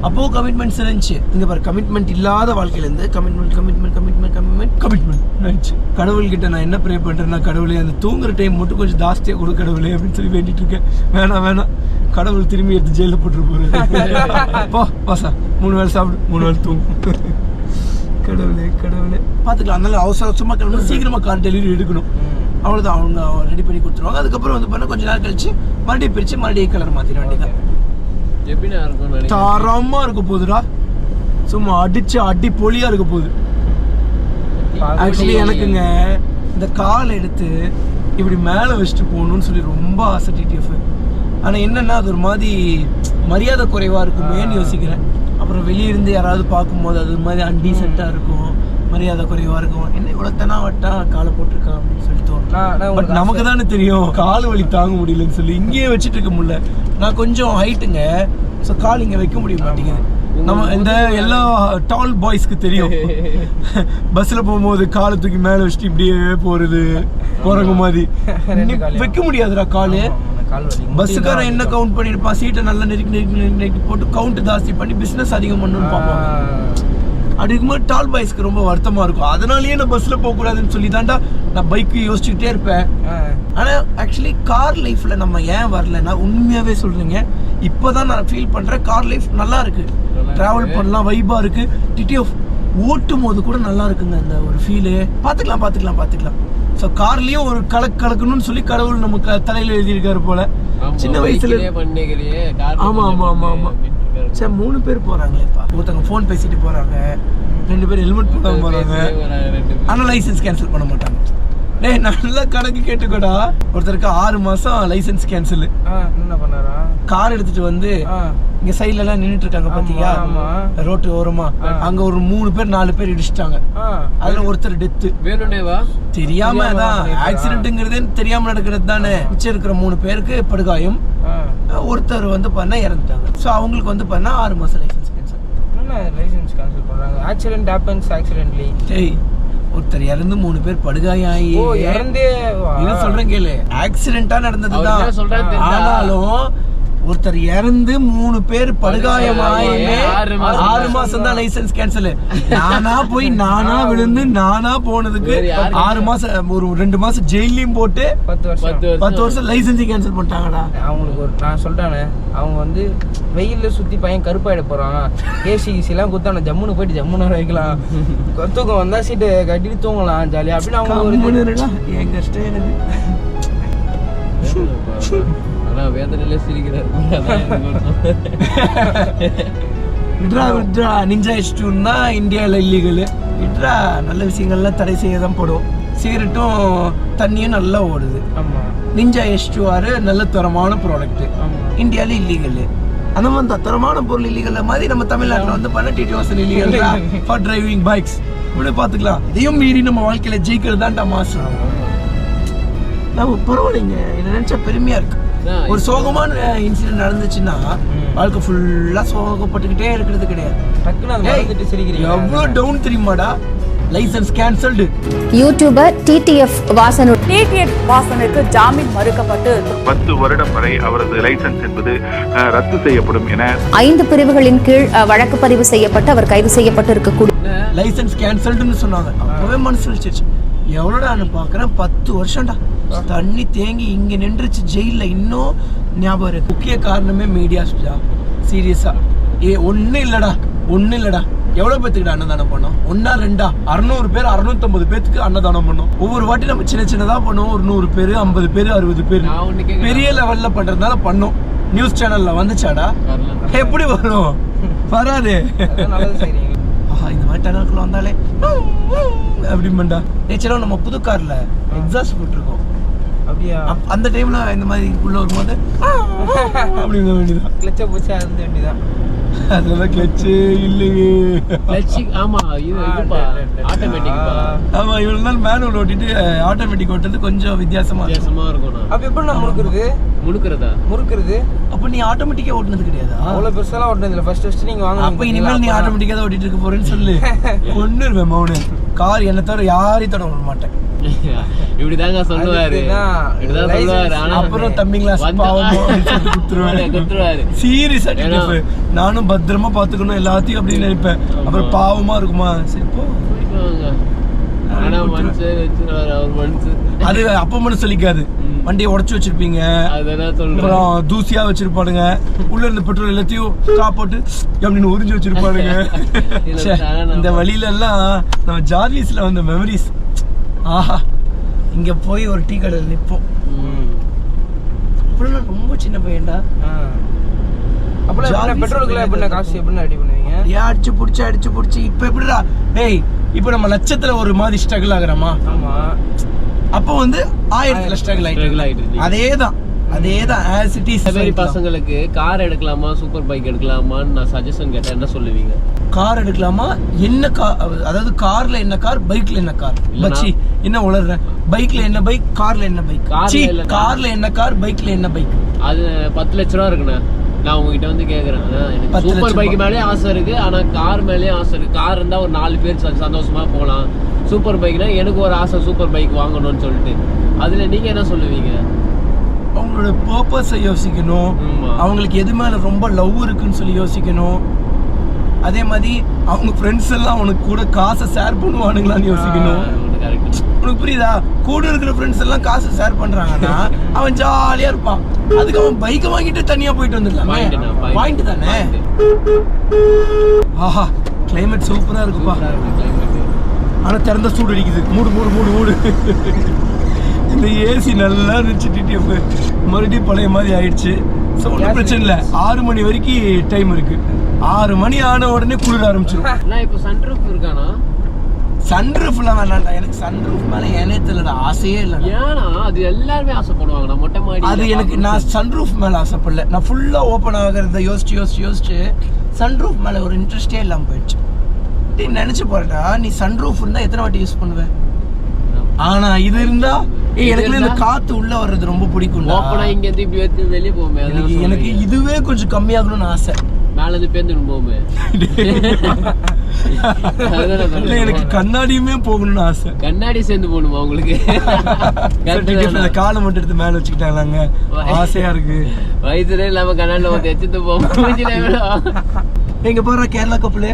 அப்போ கமிட்மெண்ட்ஸ் இருந்துச்சு. இங்கே பாரு, கமிட்மெண்ட் இல்லாத வாழ்க்கையிலேருந்து கமிட்மெண்ட். கடவுள்கிட்ட நான் என்ன ப்ரே பண்ணுறேன்னா, கடவுளே அந்த தூங்குற டைம் மட்டும் கொஞ்சம் ஜாஸ்தியாக கொடு கடவுளே அப்படின்னு சொல்லி வேண்டிட்டு இருக்கேன். வேணாம் கடவுள் திரும்பி எடுத்து ஜெயிலில் போட்டுரு போகிறேன். பாசா 3 வேளை சாப்பிடு, 3 வேளை தூங்கும். கடவுளே பார்த்துக்கலாம். அதனால அவசரமாக கிளம்பணும், சீக்கிரமாக கார் டெலிவரி எடுக்கணும். அவ்வளோதான், அவங்க ரெடி பண்ணி கொடுத்துருவாங்க. அதுக்கப்புறம் வந்து பண்ண கொஞ்ச நேரம் கழிச்சு மறுபடியும் பிரித்து மறுபடியும் கலர் மாற்றிட வேண்டியதான். எப்படின்னா இருக்கும் தரமாக இருக்க போகுதுடா, சும்மா அடி பொலியாக இருக்க போகுது. ஆக்சுவலி எனக்குங்க இந்த காலை எடுத்து இப்படி மேலே வச்சுட்டு போகணும்னு சொல்லி ரொம்ப ஆசை டிடிஎஃப். ஆனால் என்னென்னா அது ஒரு மாதிரி மரியாதை குறைவாக இருக்குமேன்னு யோசிக்கிறேன். அப்புறம் வெளியிருந்து யாராவது பார்க்கும்போது அது மாதிரி அன்டீசெண்டாக இருக்கும், மரியாதை குறைவாக இருக்கும். என்ன இவ்வளோ தெனாவட்டா காலை போட்டிருக்கான் அப்படின்னு சொல்லி தோணும். பட் நமக்கு தானே தெரியும் கால் வலி தாங்க முடியலன்னு சொல்லி இங்கேயே வச்சுட்டு இருக்க முடியல. நான் கொஞ்சம் ஹைட்டுங்க, ஸோ கால் இங்கே வைக்க முடிய மாட்டேங்குது. நம்ம இந்த எல்லா டால் பாய்ஸ்க்கு தெரியும், பஸ்ஸில் போகும்போது காலை தூக்கி மேலே வச்சுட்டு இப்படியே போகிறது குரங்கு மாதிரி. வைக்க முடியாதுடா காலு. பஸ்ஸுக்காரன் என்ன கவுண்ட் பண்ணியிருப்பான், சீட்டை நல்லா நெருக்கி போட்டு கவுண்ட் ஜாஸ்தி பண்ணி பிஸ்னஸ் அதிகம் பண்ணணும்னு பார்ப்பாங்க. அப்படி இருக்கும்போது டால் பாய்ஸ்க்கு ரொம்ப வருத்தமாக இருக்கும். அதனாலேயே நான் பஸ்ஸில் போகக்கூடாதுன்னு சொல்லி தாண்டா நான் பைக்கு யோசிச்சுக்கிட்டே இருப்பேன். ஆனால் ஆக்சுவலி கார் லைஃப்பில் நம்ம ஏன் வரலன்னா, உண்மையாகவே சொல்கிறீங்க, இப்போ தான் நான் ஃபீல் பண்ணுறேன் கார் லைஃப் நல்லா இருக்குது. ட்ராவல் பண்ணலாம், வைபாக இருக்குது. டிடிஎஃப் ஓட்டும் போது கூட நல்லா இருக்குங்க அந்த ஒரு ஃபீலு. பார்த்துக்கலாம். ஸோ கார்லேயும் ஒரு கலக்கணும்னு சொல்லி கடவுள் நமக்கு தலையில் எழுதியிருக்காரு போல சின்ன வயசுல. ஆமாம். சரி 3 பேர் போகிறாங்களேப்பா. ஒருத்தவங்க ஃபோன் பேசிட்டு போகிறாங்க, 2 பேர் ஹெல்மெட் போடாம போகிறாங்க. ஆனால் லைசன்ஸ் கேன்சல் பண்ண மாட்டாங்க. டேய் நல்லா கணக்கு கேட்டுக்கோடா. ஒருத்தருக்கு 6 மாதம் லைசன்ஸ் கேன்சல். என்ன பண்ணாரா? கார் எடுத்துட்டு வந்து இங்க சைட்ல எல்லாம் நின்னுட்டு இருக்காங்க பாத்தீங்களா, ரோட்டு ஓரமா. அங்க ஒரு 3 பேர் 4 பேர் இடிச்சிட்டாங்க. அதுல ஒருத்தர் டெத்து. வேணும்னேவா? தெரியாம தான், ஆக்சிடென்ட்ங்கிறதே தெரியாம நடக்கிறது தானே. மிச்சம் இருக்கிற 3 பேருக்கு படுகாயம். ஒருத்தர் வந்து பண்ண இறந்துட்டாங்க. ஸோ அவங்களுக்கு வந்து பண்ண 6 மாசம் லைசன்ஸ் கேன்சல். லைசன்ஸ் கேன்சல் பண்றாங்க. Accident happens accidentally. டேய் ஒருத்தர் இறந்து 3 பேர் படுகாயாயி. இறந்தே இது சொல்றேன் கேளு, ஆக்சிடென்ட்டா நடந்ததுதான். ஆனாலும் ஒருத்தர் இறந்து 3 பேர் படுகாயமாயுமே 6 மாசம் தான் லைசன்ஸ் கேன்சல். நானா விழுந்து நானா போனதுக்கு 6 மாசம், ஒரு 2 மாசம் ஜெயிலையும் போட்டு 10 வருஷம் லைசன்ஸையும் கேன்சல் பண்ணிட்டாங்கடா. அவங்களுக்கு நான் சொல்லிட்டானே, அவங்க வந்து வெயில்ல சுத்தி பையன் கருப்பாயிட போறான், ஏசிலாம் குத்தான ஜம்முன்னு போயிட்டு ஜம்முன்னு வைக்கலாம், தூக்கம் வந்தா சீட்டு கட்டிட்டு தூங்கலாம் ஜாலியா அப்படின்னு அவங்க என் கஷ்டம் எனக்கு. வேதனையில சிரிக்கிறார். நிஞ்சா H2 இந்தியாவில் இல்லீகல். நல்ல விஷயங்கள்லாம் தடை செய்ய தான் போடும். சிகரெட்டும் தண்ணியும் நல்லா ஓடுது. நிஞ்சா H2R நல்ல தரமான ப்ராடக்ட், இந்தியாவில் இல்லீகல். அந்த மாதிரி தரமான பொருள் இல்லீகல் மாதிரி நம்ம தமிழ்நாட்டில் வந்து பண்ண டிடிஓஸ் இல்லீகல் ஃபார் டிரைவிங் பைக்ஸ். இப்படி பார்த்துக்கலாம். இதையும் மீறி நம்ம வாழ்க்கையில ஜெயிக்கிறது தான்டா மாசம். நம்ம பரவாயில்லைங்க, என்ன நினைச்சா பெருமையா இருக்கு. ஒரு சோகமான இன்சிடென்ட் நடந்துச்சுன்னா வாழ்க்கை ஃபுல்லா சோகப்பட்டுக்கிட்டே இருக்கிறது கிடையாது. எவ்வளவு டவுன் தெரியுமாடா, லைசன்ஸ் கேன்சல்டு. யூடியூபர் டிடிஎஃப் வாசனுக்கு ஜாமீன் மறுக்கப்பட்டு 10 வருடம் வரை அவரது லைசன்ஸ் என்பது ரத்து செய்யப்படும் என 5 பிரிவுகளின் கீழ் வழக்கு பதிவு செய்யப்பட்டு அவர் கைது செய்யப்பட்டு இருக்கக்கூடிய லைசன்ஸ் கேன்சல்டுன்னு சொன்னாங்க. அப்பவே மனசு வச்சிருச்சு. எவ்வளோடான்னு பார்க்குறேன், 10 வருஷம்டா. தண்ணி தேங்கி இங்கே நின்றுச்சு ஜெயிலில். இன்னும் ஞாபகம் இருக்கு. முக்கிய காரணமே மீடியாஸ்டா. சீரியஸாக ஒன்றும் இல்லைடா. எவ்வளோ பேத்துக்கிட்ட அன்னதானம் பண்ணோம்? 1 2 600 பேர் 650 பேத்துக்கு அன்னதானம் பண்ணோம். ஒவ்வொரு வாட்டி நம்ம சின்னதாக பண்ணுவோம். ஒரு 100 பேர் 50 பேர் 60 பேர் பெரிய லெவலில் பண்ணுறதுனால பண்ணோம். நியூஸ் சேனலில் வந்துச்சாடா? எப்படி வரும்? வராது. இந்த மாதிரி டனலுக்குள்ள வந்தாலே அப்படிமாண்டா. நேச்சரா நம்ம புது கார்ல எக்ஸாஸ்ட் போட்டுருக்கோம். அப்படியா? அந்த டைம்ல இந்த மாதிரி உள்ள வரும்போது அப்படி இருந்த வேண்டியதான். கிளச்ச பூச்சா இருந்த வேண்டியதான். அதெல்லாம் கிளச்சு இல்லையே. ஆமா இதுப்பா ஆட்டோமேட்டிக்பா. ஆமா இவ்வளவு நாள் மேனுவல் ஓட்டிட்டு ஆட்டோமேட்டிக் ஓட்டுறது கொஞ்சம் வித்தியாசமா இருக்கும். அப்ப எப்படி நான் முறுக்குறது? அப்ப நீ ஆட்டோமேட்டிக்கா ஓட்டுனது கிடையாதா? அவ்வளவு பெருசாலாம் ஓட்டுனது இல்ல. ஃபர்ஸ்ட் நீங்க வாங்க. அப்ப இனிமேல் நீ ஆட்டோமேட்டிக்கா தான் ஓட்டிட்டு இருக்க போறேன்னு சொல்லு. கொன்னுருவேன் மௌனு. கார் என்ன தவிர யாரையும் தொட விட மாட்டேன். இப்படிதாங்க சொல்லுவாரு. அப்புறம் தம்பிங்களா குத்துருவாரு. சீரியஸா நானும் பத்திரமா பாத்துக்கணும் எல்லாத்தையும் அப்படின்னு நினைப்பேன். அப்புறம் பாவமா இருக்குமா, சரி போ. அது அப்ப மட்டும் சொல்லிக்காது. வண்டியை உடச்சு வச்சிருப்பீங்க, அப்புறம் தூசியா வச்சிருப்பானுங்க, உள்ள இருந்து பெட்ரோல் எல்லாத்தையும் ஸ்டாப் போட்டு அப்படின்னு உறிஞ்சு வச்சிருப்பானுங்க. இந்த வழியில எல்லாம் நம்ம ஜார்விஸ்ல வந்த மெமரிஸ். ஆஹா, இங்க போய் ஒரு டீ கடையில் நிற்போம். அப்படிலாம் ரொம்ப சின்ன பையன்டா. அப்பலாம் பெட்ரோலுக்குலாம் எப்படின்னா காசு எப்படின்னா ரெடி பண்ணுவீங்க? அடிச்சு புடிச்சு இப்ப எப்படிடா டேய், இப்ப நம்ம லட்சத்துல ஒரு மாதிரி ஸ்ட்ரகிள் ஆகுறோமா? ஆமா. அப்போ வந்து 1000ல ஸ்ட்ரகிள் ஆயிட்டு. அதேதான் as it is. பசங்களுக்கு கார் எடுக்கலாமா சூப்பர் பைக் எடுக்கலாமான்னு நான் சஜஷன் கேட்டேன், என்ன சொல்லுவீங்க? கார் எடுக்கலாமா? என்ன கார்? அதாவது கார்ல என்ன கார், பைக்ல என்ன கார்? பச்சி என்ன உளறற? பைக்ல என்ன பைக், கார்ல என்ன பைக்? கார்ல என்ன கார், பைக்ல என்ன பைக்? அது 10 லட்ச ரூபா இருக்குண்ணா. நான் உங்ககிட்ட வந்து கேக்குறேன், எனக்கு சூப்பர் பைக் மேலே ஆசை இருக்கு, ஆனா கார் மேலேயே ஆசை இருக்கு. கார் இருந்தா ஒரு 4 பேர் சந்தோஷமா போகலாம். சூப்பர் பைக்னா எனக்கு ஒரு ஆசை சூப்பர் பைக் வாங்கணும்னு சொல்லிட்டு. அதுல நீங்க என்ன சொல்லுவீங்க? அவங்களோட பர்பஸை யோசிக்கணும், அவங்களுக்கு எது மேல ரொம்ப லவ் இருக்குன்னு சொல்லி யோசிக்கணும். அதே மாதிரி அவங்க ஃப்ரெண்ட்ஸ் எல்லாம் உனக்கு கூட காசை ஷேர் பண்ணுவானுங்களான்னு யோசிக்கணும். உனக்கு புரியுதா? கூட இருக்கிற ஃப்ரெண்ட்ஸ் எல்லாம் காசு ஷேர் பண்றாங்கன்னா அவன் ஜாலியா இருப்பான். அதுக்கு அவன் பைக்கை வாங்கிட்டு தனியா போயிட்டு வந்துடலாமே. பாயிண்ட் தானே. ஆஹா, கிளைமேட் சூப்பரா இருக்குப்பா. ஆனா திறந்த சூடு அடிக்குது. மூடு. இந்த ஏசி நல்லா இருந்துச்சு. டிடிஎஃப் மறுபடியும் பழைய மாதிரி ஆயிடுச்சு. ஸோ ஒன்றும் பிரச்சனை இல்லை. 6 மணி வரைக்கும் டைம் இருக்கு. 6 மணி ஆன உடனே குளிர ஆரம்பிச்சிடும். இப்போ சன்ரூஃப் இருக்கானா? சன்ரூஃப்லாம் வேணாம்டா. எனக்கு சன்ரூஃப் மேல ஏனே தெரியல, ஆசையே இல்லை. ஏன்னா அது எல்லாருமே ஆசைப்படுவாங்க. மொட்டை மாடி அது எனக்கு, நான் சன்ரூஃப் மேல ஆசைப்படல. நான் ஃபுல்லா ஓப்பன் ஆகிறத யோசிச்சு சன்ரூஃப் மேல ஒரு இன்ட்ரெஸ்டே இல்லாமல் போயிடுச்சு. நினைச்சு போறடா, நீ சன்ரூஃப் இருந்தா எத்தனை வாட்டி யூஸ் பண்ணுவேன்? ஆனா இது இருந்தா எனக்கு இந்த காத்து உள்ள வர்றது ரொம்ப பிடிக்கும். ஓப்பனா இங்க இருந்து இப்படி வந்து வெளிய போமே. எனக்கு இதுவே கொஞ்சம் கம்மியாகணும்னு ஆசை. மேல இருந்து பேந்து போமே. எனக்கு கண்ணாடியுமே போகணும்னு ஆசை. கண்ணாடி சேர்ந்து போகணுமா உங்களுக்கு? காலை மட்டும் எடுத்து மேல வச்சுக்கிட்டாங்க. ஆசையா இருக்கு. வயசுல இல்லாம கண்ணாடில வந்து எச்சிட்டு போகும். எங்க போற கேரளா கப்பலு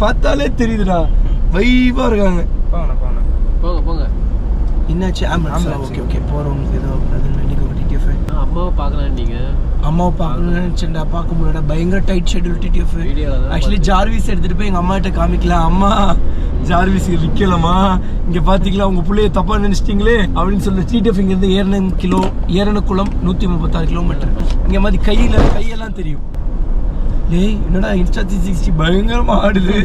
பார்த்தாலே தெரியுதுடா, வைபா இருக்காங்க. போங்க. என்னாச்சு? ஓகே போறவங்களுக்கு ஏதோ அம்மாவை பார்க்கலாம். நீங்க அம்மாவை பார்க்கணும்னு நினைச்சேன்டா, பார்க்க முடியல. பயங்கர tight schedule TTF. Actually Jarvis எடுத்துட்டு போய் எங்க அம்மா கிட்ட காமிக்கலாம். அம்மா ஜார்விஸ் விற்கலாமா, இங்க பாத்தீங்களா உங்க பிள்ளைய தப்பா நினைச்சிட்டீங்களே அப்படின்னு சொல்லி. டிடிஎஃப் இங்க இருந்து ஏரணக்குளம் 136 கிலோமீட்டர். இங்க மாதிரி கையெல்லாம் தெரியும். டேய் என்னடா இன்ஸ்டா 360 பயங்கரமா ஆடுது.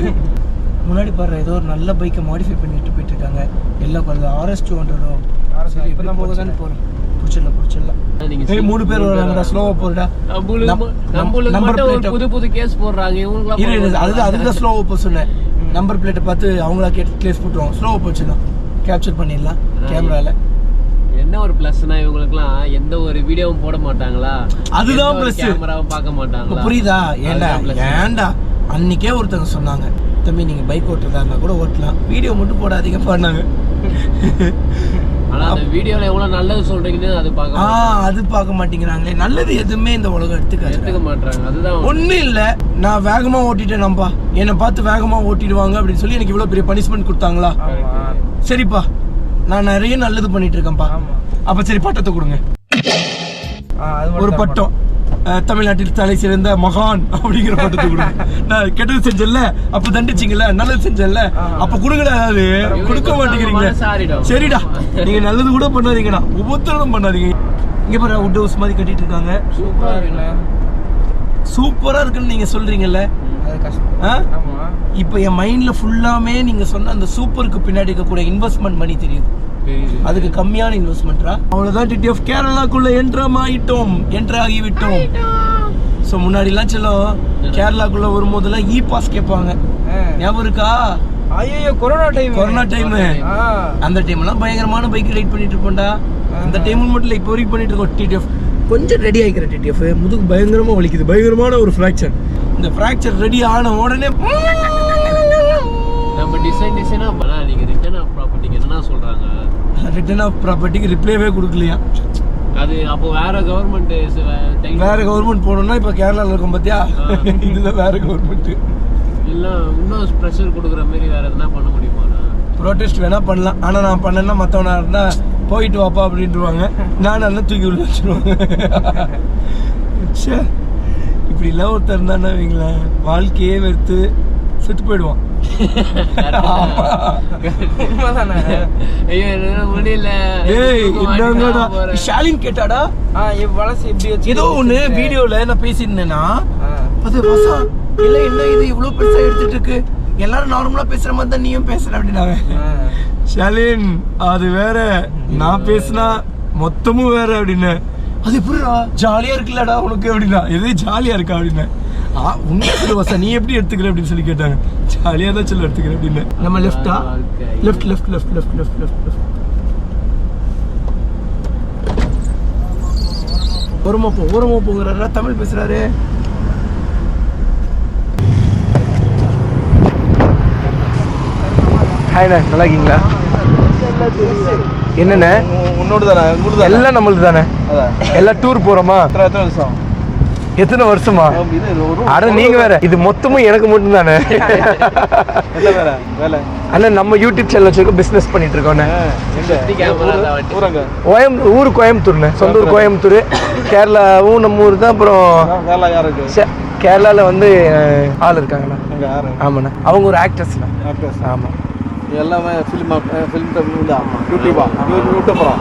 முன்னாடி பாரு, ஏதோ ஒரு நல்ல பைக்கை மாடிஃபை பண்ணிட்டு போயிட்டு இருக்காங்க. எல்லாம் கொஞ்சம் RS 200 இப்பதான் போகதானே போறோம். பிடிச்சிடலாம். 3 பேர் வராங்கடா, ஸ்லோவா போறடா. புது கேஸ் போடுறாங்க. அதுதான் ஸ்லோவா போ சொன்னேன். நம்பர் பிளேட்டை பார்த்து அவங்களா கேஸ் போட்டுருவாங்க. ஸ்லோவா போச்சுலாம் கேப்சர் பண்ணிடலாம் கேமரால. என்ன ஒரு பிளஸ்னா இவங்களுக்குலாம் எந்த ஒரு வீடியோவும் போட மாட்டாங்களா? அதுதான் பிளஸ். கேமராவும் பார்க்க மாட்டாங்களா? புரியுதா? ஏன்டா அன்னைக்கே ஒருத்தவங்க சொன்னாங்க, தம்பி நீங்க பைக் ஓட்டுறதா இருந்தா கூட ஓட்டலாம், வீடியோ மட்டும் போடாதீங்க பண்ணாங்க. ஆனா அந்த வீடியோல எவ்வளவு நல்லது சொல்றீங்கன்னு அது பார்க்க மாட்டேங்கிறாங்களே. நல்லது எதுவுமே இந்த உலகம் எடுத்துக்க மாட்டாங்க. அதுதான் ஒண்ணும் இல்ல. நான் வேகமா ஓட்டிட்டேன்ப்பா, என்னை பார்த்து வேகமா ஓட்டிடுவாங்க அப்படின்னு சொல்லி எனக்கு இவ்வளவு பெரிய பனிஷ்மெண்ட் கொடுத்தாங்களா? சரிப்பா, நான் நிறைய நல்லது பண்ணிட்டு இருக்கேன்ப்பா. அப்ப சரி பட்டத்தை கொடுங்க. ஒரு பட்டம், தமிழ்நாட்டில் தலை சிறந்த மகான் அப்படிங்கிற பட்டத்தை கொடுங்க. நான் கெட்டது செஞ்சல அப்ப தண்டிச்சிங்கல்ல, நல்லது செஞ்சல அப்ப கொடுங்கடா. அதாவது கொடுக்க மாட்டேங்கிறீங்க. சரிடா, நீங்க நல்லது கூட பண்ணாதீங்கடா, ஒவ்வொருத்தரும் பண்ணாதீங்க. இங்க பாரு, வுட் ஹவுஸ் மாதிரி கட்டிட்டு இருக்காங்க. சூப்பரா இருக்குன்னு நீங்க சொல்றீங்கல்ல. இப்ப என் மைண்ட்ல ஃபுல்லாமே நீங்க சொன்ன அந்த சூப்பருக்கு பின்னாடி இருக்கக்கூடிய இன்வெஸ்ட்மெண்ட் மணி தெரியுது. அதுக்கு கம்மியான இன்வெஸ்ட்மெண்ட்ரா. அவ்வளவுதான் டிடிஎஃப் கேரளாக்குள்ள என்ட்ராகிவிட்டோம். ஸோ முன்னாடிலாம் செல்லும் கேரளாக்குள்ள வரும்போதெல்லாம் இ பாஸ் கேட்பாங்க, ஞாபகம் இருக்கா? ஐயோ கொரோனா டைம் அந்த டைம்லாம் பயங்கரமான பைக் ரைட் பண்ணிட்டு இருப்போம்டா. அந்த டைம் மட்டும் இல்லை, இப்போ வரைக்கும் பண்ணிட்டு இருக்கோம். டிடிஎஃப் கொஞ்சம் ரெடி ஆகிக்கிற டிடிஎஃப் முதுகு பயங்கரமா வலிக்குது, பயங்கரமான ஒரு ஃப்ராக்சர். இந்த ஃப்ராக்சர் ரெடி ஆன உடனே நம்ம டிசைனா பண்ணா நீங்க ரிட்டர்ன் ஆஃப் ப்ராப்பர்ட்டிக்கு என்ன சொல்றாங்க? ரிட்டர்ன் ஆஃப் ப்ராப்பர்ட்டிக்கு ரிப்ளைவே கொடுக்கலையா? அது அப்போ வேற கவர்மெண்ட் போனோம்னா இப்போ கேரளாவில் இருக்கும் பார்த்தியா, இதுதான் வேற கவர்மெண்ட். இல்லை இன்னும் ப்ரெஷர் கொடுக்குற மாதிரி வேற எதுனா பண்ண முடியுமா? ப்ரொட்டஸ்ட் வேணா பண்ணலாம், ஆனால் நான் பண்ணேன்னா மற்றவனா இருந்தால் போயிட்டு வாப்பா அப்படின்ட்டுருவாங்க, நான் நல்லா தூக்கி உள்ள வச்சுருவாங்க. இப்படிலாம் ஒருத்தர் இருந்தானே வைங்களேன், வாழ்க்கையே வெறுத்து செத்து போயிடுவான். ஷாலின் கேட்டாடா ஏதோ ஒண்ணு வீடியோல நான் பேசியிருந்தேன்னா, இல்ல என்ன இது இவ்வளவு பெருசா எடுத்துட்டு இருக்கு, எல்லாரும் நார்மலா பேசுற மாதிரி தான் நீயும் பேசுற அப்படின்னாங்க. ஷாலின் அது வேற, நான் பேசினா மொத்தமும் வேற அப்படின்னு. அது எப்படிடா ஜாலியா இருக்குல்லடா உனக்கு அப்படின்னா, எது ஜாலியா இருக்கா அப்படின்னு. உண்மை நீ எப்படி எடுத்துக்கிற அப்படின்னு சொல்லி கேட்டாங்க. ஜாலியா தான் சொல்ல எடுத்துக்கிற அப்படின்னு. நம்ம லெஃப்டா, left left left left left left left ஓரமா போங்கிறாரா, தமிழ் பேசுறாரு. ஹாய்ண்ணே, நல்லா இருக்கீங்களா? என்னண்ணே உன்னோடு தானே? எல்லாம் நம்மளுக்கு தானே, எல்லாம் டூர் போறோமா? எத்தனை வருஷமா? அட நீங்க வேற, இது மொத்தமும் எனக்கு மட்டும் தானே. அண்ணா நம்ம யூடியூப் சேனல் வச்சிருக்கோம், பிசினஸ் பண்ணிட்டு இருக்கோம். ஊர் கோயம்புத்தூர்ண்ணே, சொந்த ஊர் கோயம்புத்தூர். கேரளாவும் நம்ம ஊர் தான். அப்புறம் கேரளால வந்து ஆள் இருக்காங்கண்ணா. ஆமாண்ணா, அவங்க ஒரு ஆக்டர்ஸ்ண்ணா. ஆமா, எல்லாமே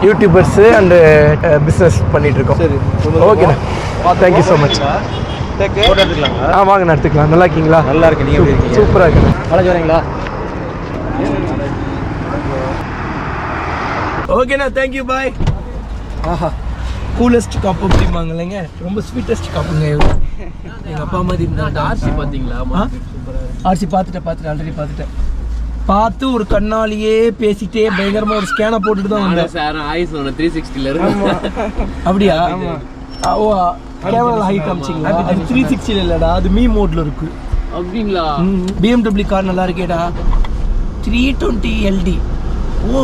யூடியூபர்ஸ் அண்ட் பிஸ்னஸ் பண்ணிட்டு இருக்கோம். சரி, ஓகேண்ணா, தேங்க்யூ ஸோ மச். வாங்கண்ணா எடுத்துக்கலாம். நல்லா இருக்கீங்களா? நல்லா இருக்கு, நீங்கள் சூப்பராக இருக்குண்ணா. வளைஞ்சு வரீங்களா? ஓகேண்ணா, தேங்க்யூ, பாய். ஆஹா, கூலஸ்ட் காப்பு அப்படிம்பாங்க இல்லைங்க, ரொம்ப ஸ்வீட்டஸ்ட் காப்புங்க. எங்கள் அப்பா மாதிரி இருந்தாங்க. ஆர்சி பார்த்தீங்களா? ஆர்சி பார்த்துட்டேன், ஆல்ரெடி பார்த்து ஒரு கண்ணாலேயே பேசிட்டே பயங்கரமா ஒரு ஸ்கேனை போட்டுட்டு தான் வந்தேன். சார் ஆயிஸ் 360ல இருக்கு. அப்படியா? ஓ, கேமரா ஹை காமிச்சிங்களா? அது 360ல இல்லடா, அது மீ மோட்ல இருக்கு. அப்படிங்களா? BMW கார் நல்லா இருக்கேடா, 320 LD. ஓ,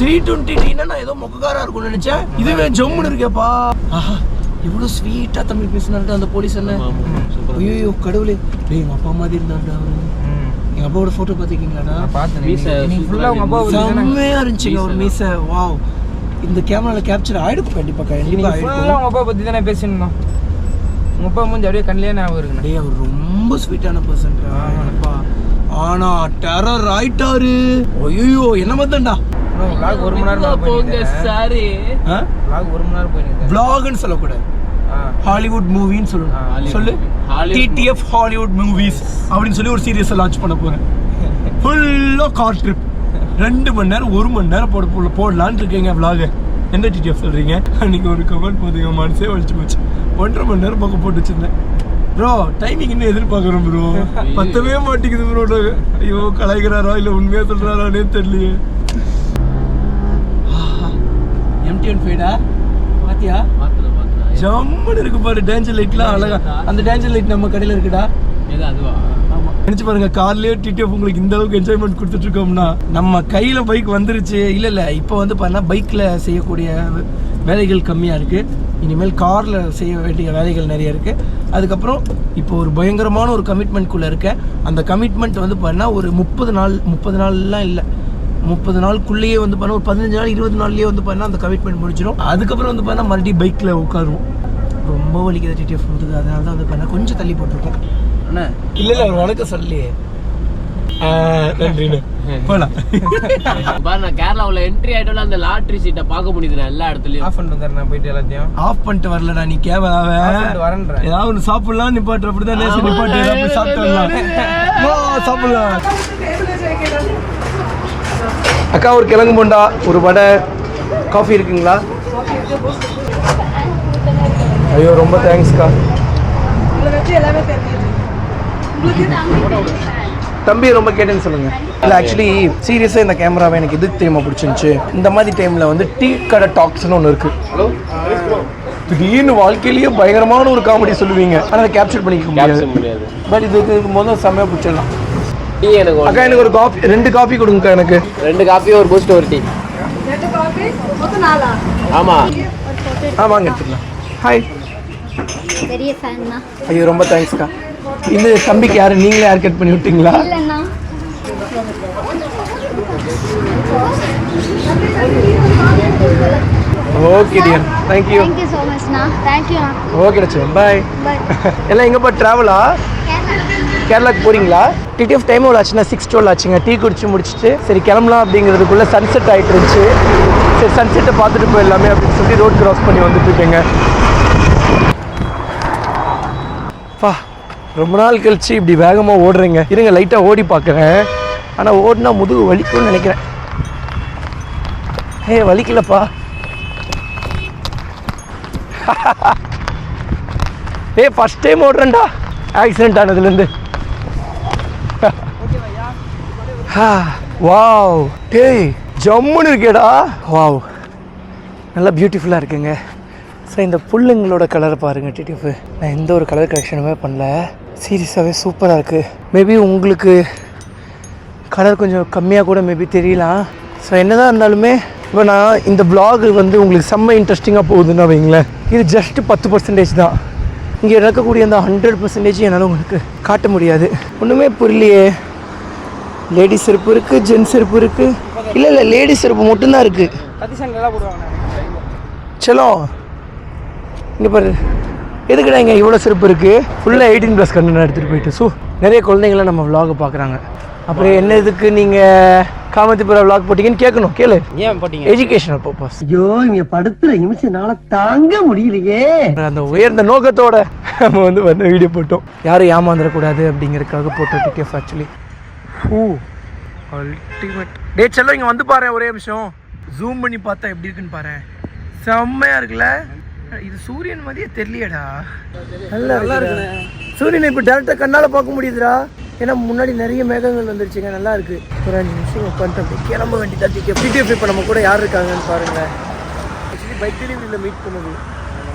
320 நான் ஏதோ மொக்கக்காரா இருக்கும்னு நினைச்சேன், இதுவே ஜம்முன்னு இருக்கேப்பா. ஆஹா, இவ்வளவு ஸ்வீட்டா தமிழ் பேசினாரு அந்த போலீஸ் அண்ணன். ஐயோ கடவுளே, எங்க அப்பா மாதிரி இருந்தாண்டா. எங்க அப்பாவோட போட்டோ பாத்துக்கீங்களாடா? செம்மையா இருந்துச்சுங்க ஒரு மீச. வாவ், இந்த கேமரால கேப்சர் ஆயிடும் கண்டிப்பா. உங்க அப்பா பத்தி தானே பேசினோம். உங்க அப்பா மூஞ்சி அப்படியே கண்ணிலே ஞாபகம் இருக்கு. டேய், அவர் ரொம்ப ஸ்வீட்டான பர்சன்டா அப்பா. ஆனா டெரர் ஆயிட்டாரு. ஐயோ, என்ன மத்தண்டா. vlog 1 மணி நேரம் போங்க சார். vlog 1 மணி நேரம் போயிருக்கு. vlogன்னு சொல்லக்கூடாது, ஹாலிவுட் மூவின்னு சொல்லணும். சொல்லு, TTF ஹாலிவுட் மூவிஸ் அப்படின்னு சொல்லி ஒரு சீரியஸை லான்ச் பண்ண போறேன். ஃபுல்லா கார் ட்ரிப், 2 மணி நேரம் 1 மணி நேரம் போடலான்னு இருக்கீங்க vlog. எந்த TTF சொல்றீங்க? அன்னைக்கு ஒரு கமெண்ட் போதுங்க, மனசே வலிச்சு போச்சு. 1.5 மணி நேரம் பக்கம் போட்டு வச்சிருந்தேன். ப்ரோ டைமிங் இன்னும் எதிர்பார்க்குறோம் ப்ரோ, பத்தவே மாட்டேங்குது ப்ரோ. ஐயோ, கலாய்க்கிறாரா இல்லை உண்மையாக சொல்கிறாரானே தெரியலையே. MT-15 பாத்தியா? ஜம்முன்னு இருக்கு பாரு, டேஞ்சர் லைட்லாம் அழகா. அந்த டேஞ்சர் லைட் நம்ம கடையில் இருக்குடா. அதுவா? நினைச்சு பாருங்க, கார்லயே டிடிஎஃப் உங்களுக்கு இந்த அளவுக்கு என்ஜாய்மெண்ட் கொடுத்துட்டு இருக்கோம்னா, நம்ம கையில பைக் வந்துருச்சு. இல்ல இப்போ வந்து பாத்தீங்கன்னா பைக்ல செய்யக்கூடிய வேலைகள் கம்மியா இருக்கு. இனிமேல் கார்ல செய்ய வேண்டிய வேலைகள் நிறைய இருக்கு. அதுக்கப்புறம் இப்போ ஒரு பயங்கரமான ஒரு கமிட்மெண்ட்குள்ள இருக்க. அந்த கமிட்மெண்ட் வந்து பாத்தீங்கன்னா ஒரு 30 நாள்லாம் இல்லை, 30 நாளுக்குள்ளேயே வந்து பாத்தீங்கன்னா ஒரு 15 நாள் 20 நாள்லயே வந்து பாத்தீங்கன்னா அந்த கமிட்மெண்ட் முடிச்சிடும். அதுக்கப்புறம் வந்து பாத்தீங்கன்னா மறுபடியும் பைக்ல உட்காருவோம். ரொம்ப வலிக்குது டிடிஎஃப் வந்து, அதனால தான் வந்து பாத்தீங்கன்னா கொஞ்சம் தள்ளி போட்டிருக்கோம். இல்ல அவர் வணக்கம் சொல்லியே நன்றிண்ணே. போலாம். நான் கேரளாவில் என்ட்ரி ஆயிட்டோம்ல, அந்த லாட்ரி சீட்டை பார்க்க முடியுது எல்லா இடத்துலயும். ஆஃப் பண்ணிட்டு வரேன், போயிட்டு எல்லாத்தையும் ஆஃப் பண்ணிட்டு வரலடா. நீ கேவலாவே வரேன்றேன். ஏதாவது ஒன்று சாப்பிடலாம், நிப்பாட்டு. அப்படிதான் நேசம் நிப்பாட்டு, ஏதாவது சாப்பிடலாம், சாப்பிடலாம். அக்கா ஒரு கிழங்கு போண்டா, ஒரு வடை, காஃபி இருக்குங்களா? ஐயோ ரொம்ப தேங்க்ஸ்க்கா. தம்பி ரொம்ப கேட்டேன்னு சொல்லுங்க. இல்லை ஆக்சுவலி சீரியஸாக இந்த கேமராவை எனக்கு எதுக்கு தெரியுமா பிடிச்சிருந்துச்சு, இந்த மாதிரி டைமில் வந்து டீ கடை டாக்ஸ்னு ஒன்று இருக்குது. திடீர்னு வாழ்க்கையிலேயே பயங்கரமான ஒரு காமெடி சொல்லுவீங்க, ஆனால் அதை கேப்சர் பண்ணிக்க முடியாது. பட் இதுக்கு முதல்ல செம்மையாக பிடிச்சிடலாம். டீ எனக்கு அக்கா எனக்கு ஒரு காஃபி, 2 காஃபி கொடுங்கக்கா. எனக்கு 2 காஃபி, ஒரு பூஸ்ட், ஒரு டீ. ஆமா வாங்க எடுத்துக்கலாம். ஹாய். பெரிய ஃபேன் தான். ஐயோ ரொம்ப தேங்க்ஸ்க்கா. இந்த தம்பிக்கு யாரு, நீங்களே ஹேர் கட் பண்ணி விட்டீங்களா? இல்லைண்ணா. Okay dear, thank you. Thank you so மச்ண்ணா. தேங்க்யூ. Okay touch, bye. எல்லாம் எங்கப்பா ட்ராவலா? கேரளாக்கு போறீங்களா? டிடிஎஃப் டைம் எவ்வளோ ஆச்சுன்னா 6:12 ஆச்சுங்க. டீ குடிச்சு முடிச்சுட்டு சரி கிளம்பலாம் அப்படிங்கிறதுக்குள்ள சன்செட் ஆகிட்டு இருந்துச்சு. சரி சன்செட்டை பார்த்துட்டு போயிடலாமே அப்படின்னு சொல்லி ரோட் கிராஸ் பண்ணி வந்துட்டு இருக்கேங்க. பா ரொம்ப நாள் கழிச்சு இப்படி வேகமாக ஓடுறேங்க. இருங்க லைட்டாக ஓடி பார்க்குறேன், ஆனால் ஓடினா முதுகு வலிக்கும்னு நினைக்கிறேன். வலிக்கலப்பா. ஃபர்ஸ்ட் டைம் ஓடுறேன்டா ஆக்சிடென்ட் ஆனதுலேருந்து. வாவ் டேய் ஜம்முன்னு இருக்கேடா. வாவ் நல்லா பியூட்டிஃபுல்லாக இருக்குங்க. சார் இந்த புல்லுங்களோட கலரை பாருங்கள் டிடிஎஃப். நான் எந்த ஒரு கலர் கரெக்ஷனுமே பண்ணல, சீரியஸாகவே சூப்பராக இருக்குது. மேபி உங்களுக்கு கலர் கொஞ்சம் கம்மியாக கூட மேபி தெரியலாம். ஸோ என்ன தான் இருந்தாலுமே இப்போ நான் இந்த vlog வந்து உங்களுக்கு செம்ம இன்ட்ரெஸ்டிங்காக போகுதுன்னு வைங்களேன். இது ஜஸ்ட் 10% தான். இங்கே நடக்கக்கூடிய அந்த 100% என்னால் உங்களுக்கு காட்ட முடியாது. ஒன்றுமே புரியலையே. லேடிஸ் செருப்பு இருக்குது, ஜென்ஸ் செருப்பு இருக்குது. இல்லை லேடிஸ் செருப்பு மட்டும்தான் இருக்குது. சலோ இங்கே பாரு, எதுக்குடா இங்கே இவ்வளோ செருப்பு இருக்குது? ஃபுல்லாக 18+ கண்டென்ட் எடுத்துகிட்டு போயிட்டு. ஸோ நிறைய குழந்தைங்களாம் நம்ம vlog பார்க்குறாங்க. அப்புறம் என்ன இதுக்கு நீங்கள் காமத்திபுரா vlog போட்டிங்கன்னு கேட்கணும். கேளு, ஏன் போட்டீங்க? Educational purpose. ஐயோ இங்க படுத்துற நிமிஷம்னால தாங்க முடியலையே. அந்த உயர்ந்த நோக்கத்தோட நம்ம வந்து வீடியோ போட்டோம். யாரும் ஏமாந்துடக்கூடாது அப்படிங்கிறதுக்காக போட்டோம் டிடிஎஃப் ஆக்சுவலி. அல்டிமேட். டே செல்லம் இங்கே வந்து பாரு, ஒரே நிமிஷம் ஜூம் பண்ணி பார்த்தா எப்படி இருக்குன்னு பாரு. செம்மையாக இருக்குல்ல. இது சூரியன் மாதிரியே தெரியலையடா. நல்லா இருக்கு. சூரியனை இப்போ டேரக்டாக கண்ணால் பார்க்க முடியுதுடா. ஏன்னா முன்னாடி நிறைய மேகங்கள் வந்துருச்சுங்க. நல்லா இருக்கு. ஒரு 5 நிமிஷம் உட்காந்துட்டு கிளம்ப வேண்டியதான். டிடிஎஃப் இப்போ நம்ம கூட யார் இருக்காங்கன்னு பாருங்க. ஆக்சுவலி பைக் டெலிவரியில் மீட் பண்ணுது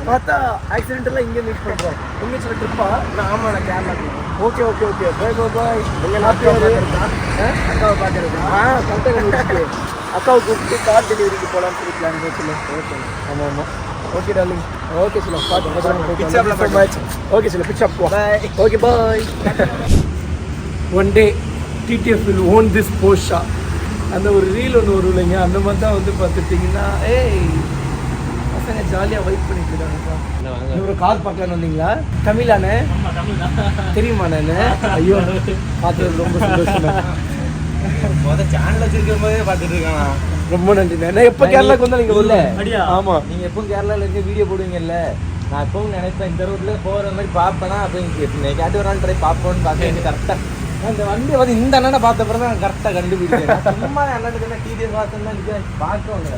பார்த்தா ஆக்சிடென்டெல்லாம் இங்கே மீட் பண்ணுறோம். எங்கே சொல்ல ட்ரிப்பா? ஆமாம் நான் கேரளாக்கு. Okay bye bye. எங்கள் அக்காவை பார்த்துருக்கேன். அக்காவை கூப்பிட்டு கார் டெலிவரிக்கு போகலான்னு சொல்லி பிளான் வச்சுல. ஓகே ஆமாம். Okay darling. ஓகே சொல்ல பார்த்து. ஓகே சொல்ல பிச்சப். Okay bye. One day TTF will own this Porsche. அந்த ஒரு ரீல் ஒன்று வரும் இல்லைங்க, அந்த மாதிரி தான் வந்து பார்த்துட்டிங்கன்னா பசங்க ஜாலியாக வைப் பண்ணிட்டு இருக்காங்கப்பா. ஒரு கார் பார்க்கலான்னு வந்தீங்களா? தமிழானே தெரியுமா? நான் ஐயோ பார்த்தது ரொம்ப சந்தோஷம். சேனல் வச்சிருக்கும் போதே பார்த்துட்டு இருக்கானா. ரொம்ப நன்றி. நான் எப்போ கேரளாவுக்கு வந்தாலும் நீங்கள் வரல. ஆமாம், நீங்கள் எப்போ கேரளாவில் இருக்க வீடியோ போடுவீங்கல்ல, நான் எப்பவும் நினைப்பேன் இந்த ரோட்டில் போகிற மாதிரி பார்ப்பேனா அப்படின்னு. கேட்டு ஒரு நாள் ட்ரை பார்ப்போன்னு பார்த்தேன். எனக்கு கரெக்டாக அந்த வண்டியை வந்து இந்த அண்ணனை பார்த்த பிறகு நான் கரெக்டாக கண்டுபிடிச்சேன். சும்மா அண்ணனுக்கு டிடிஎஸ் பார்த்தேன்னா பார்க்குவாங்க.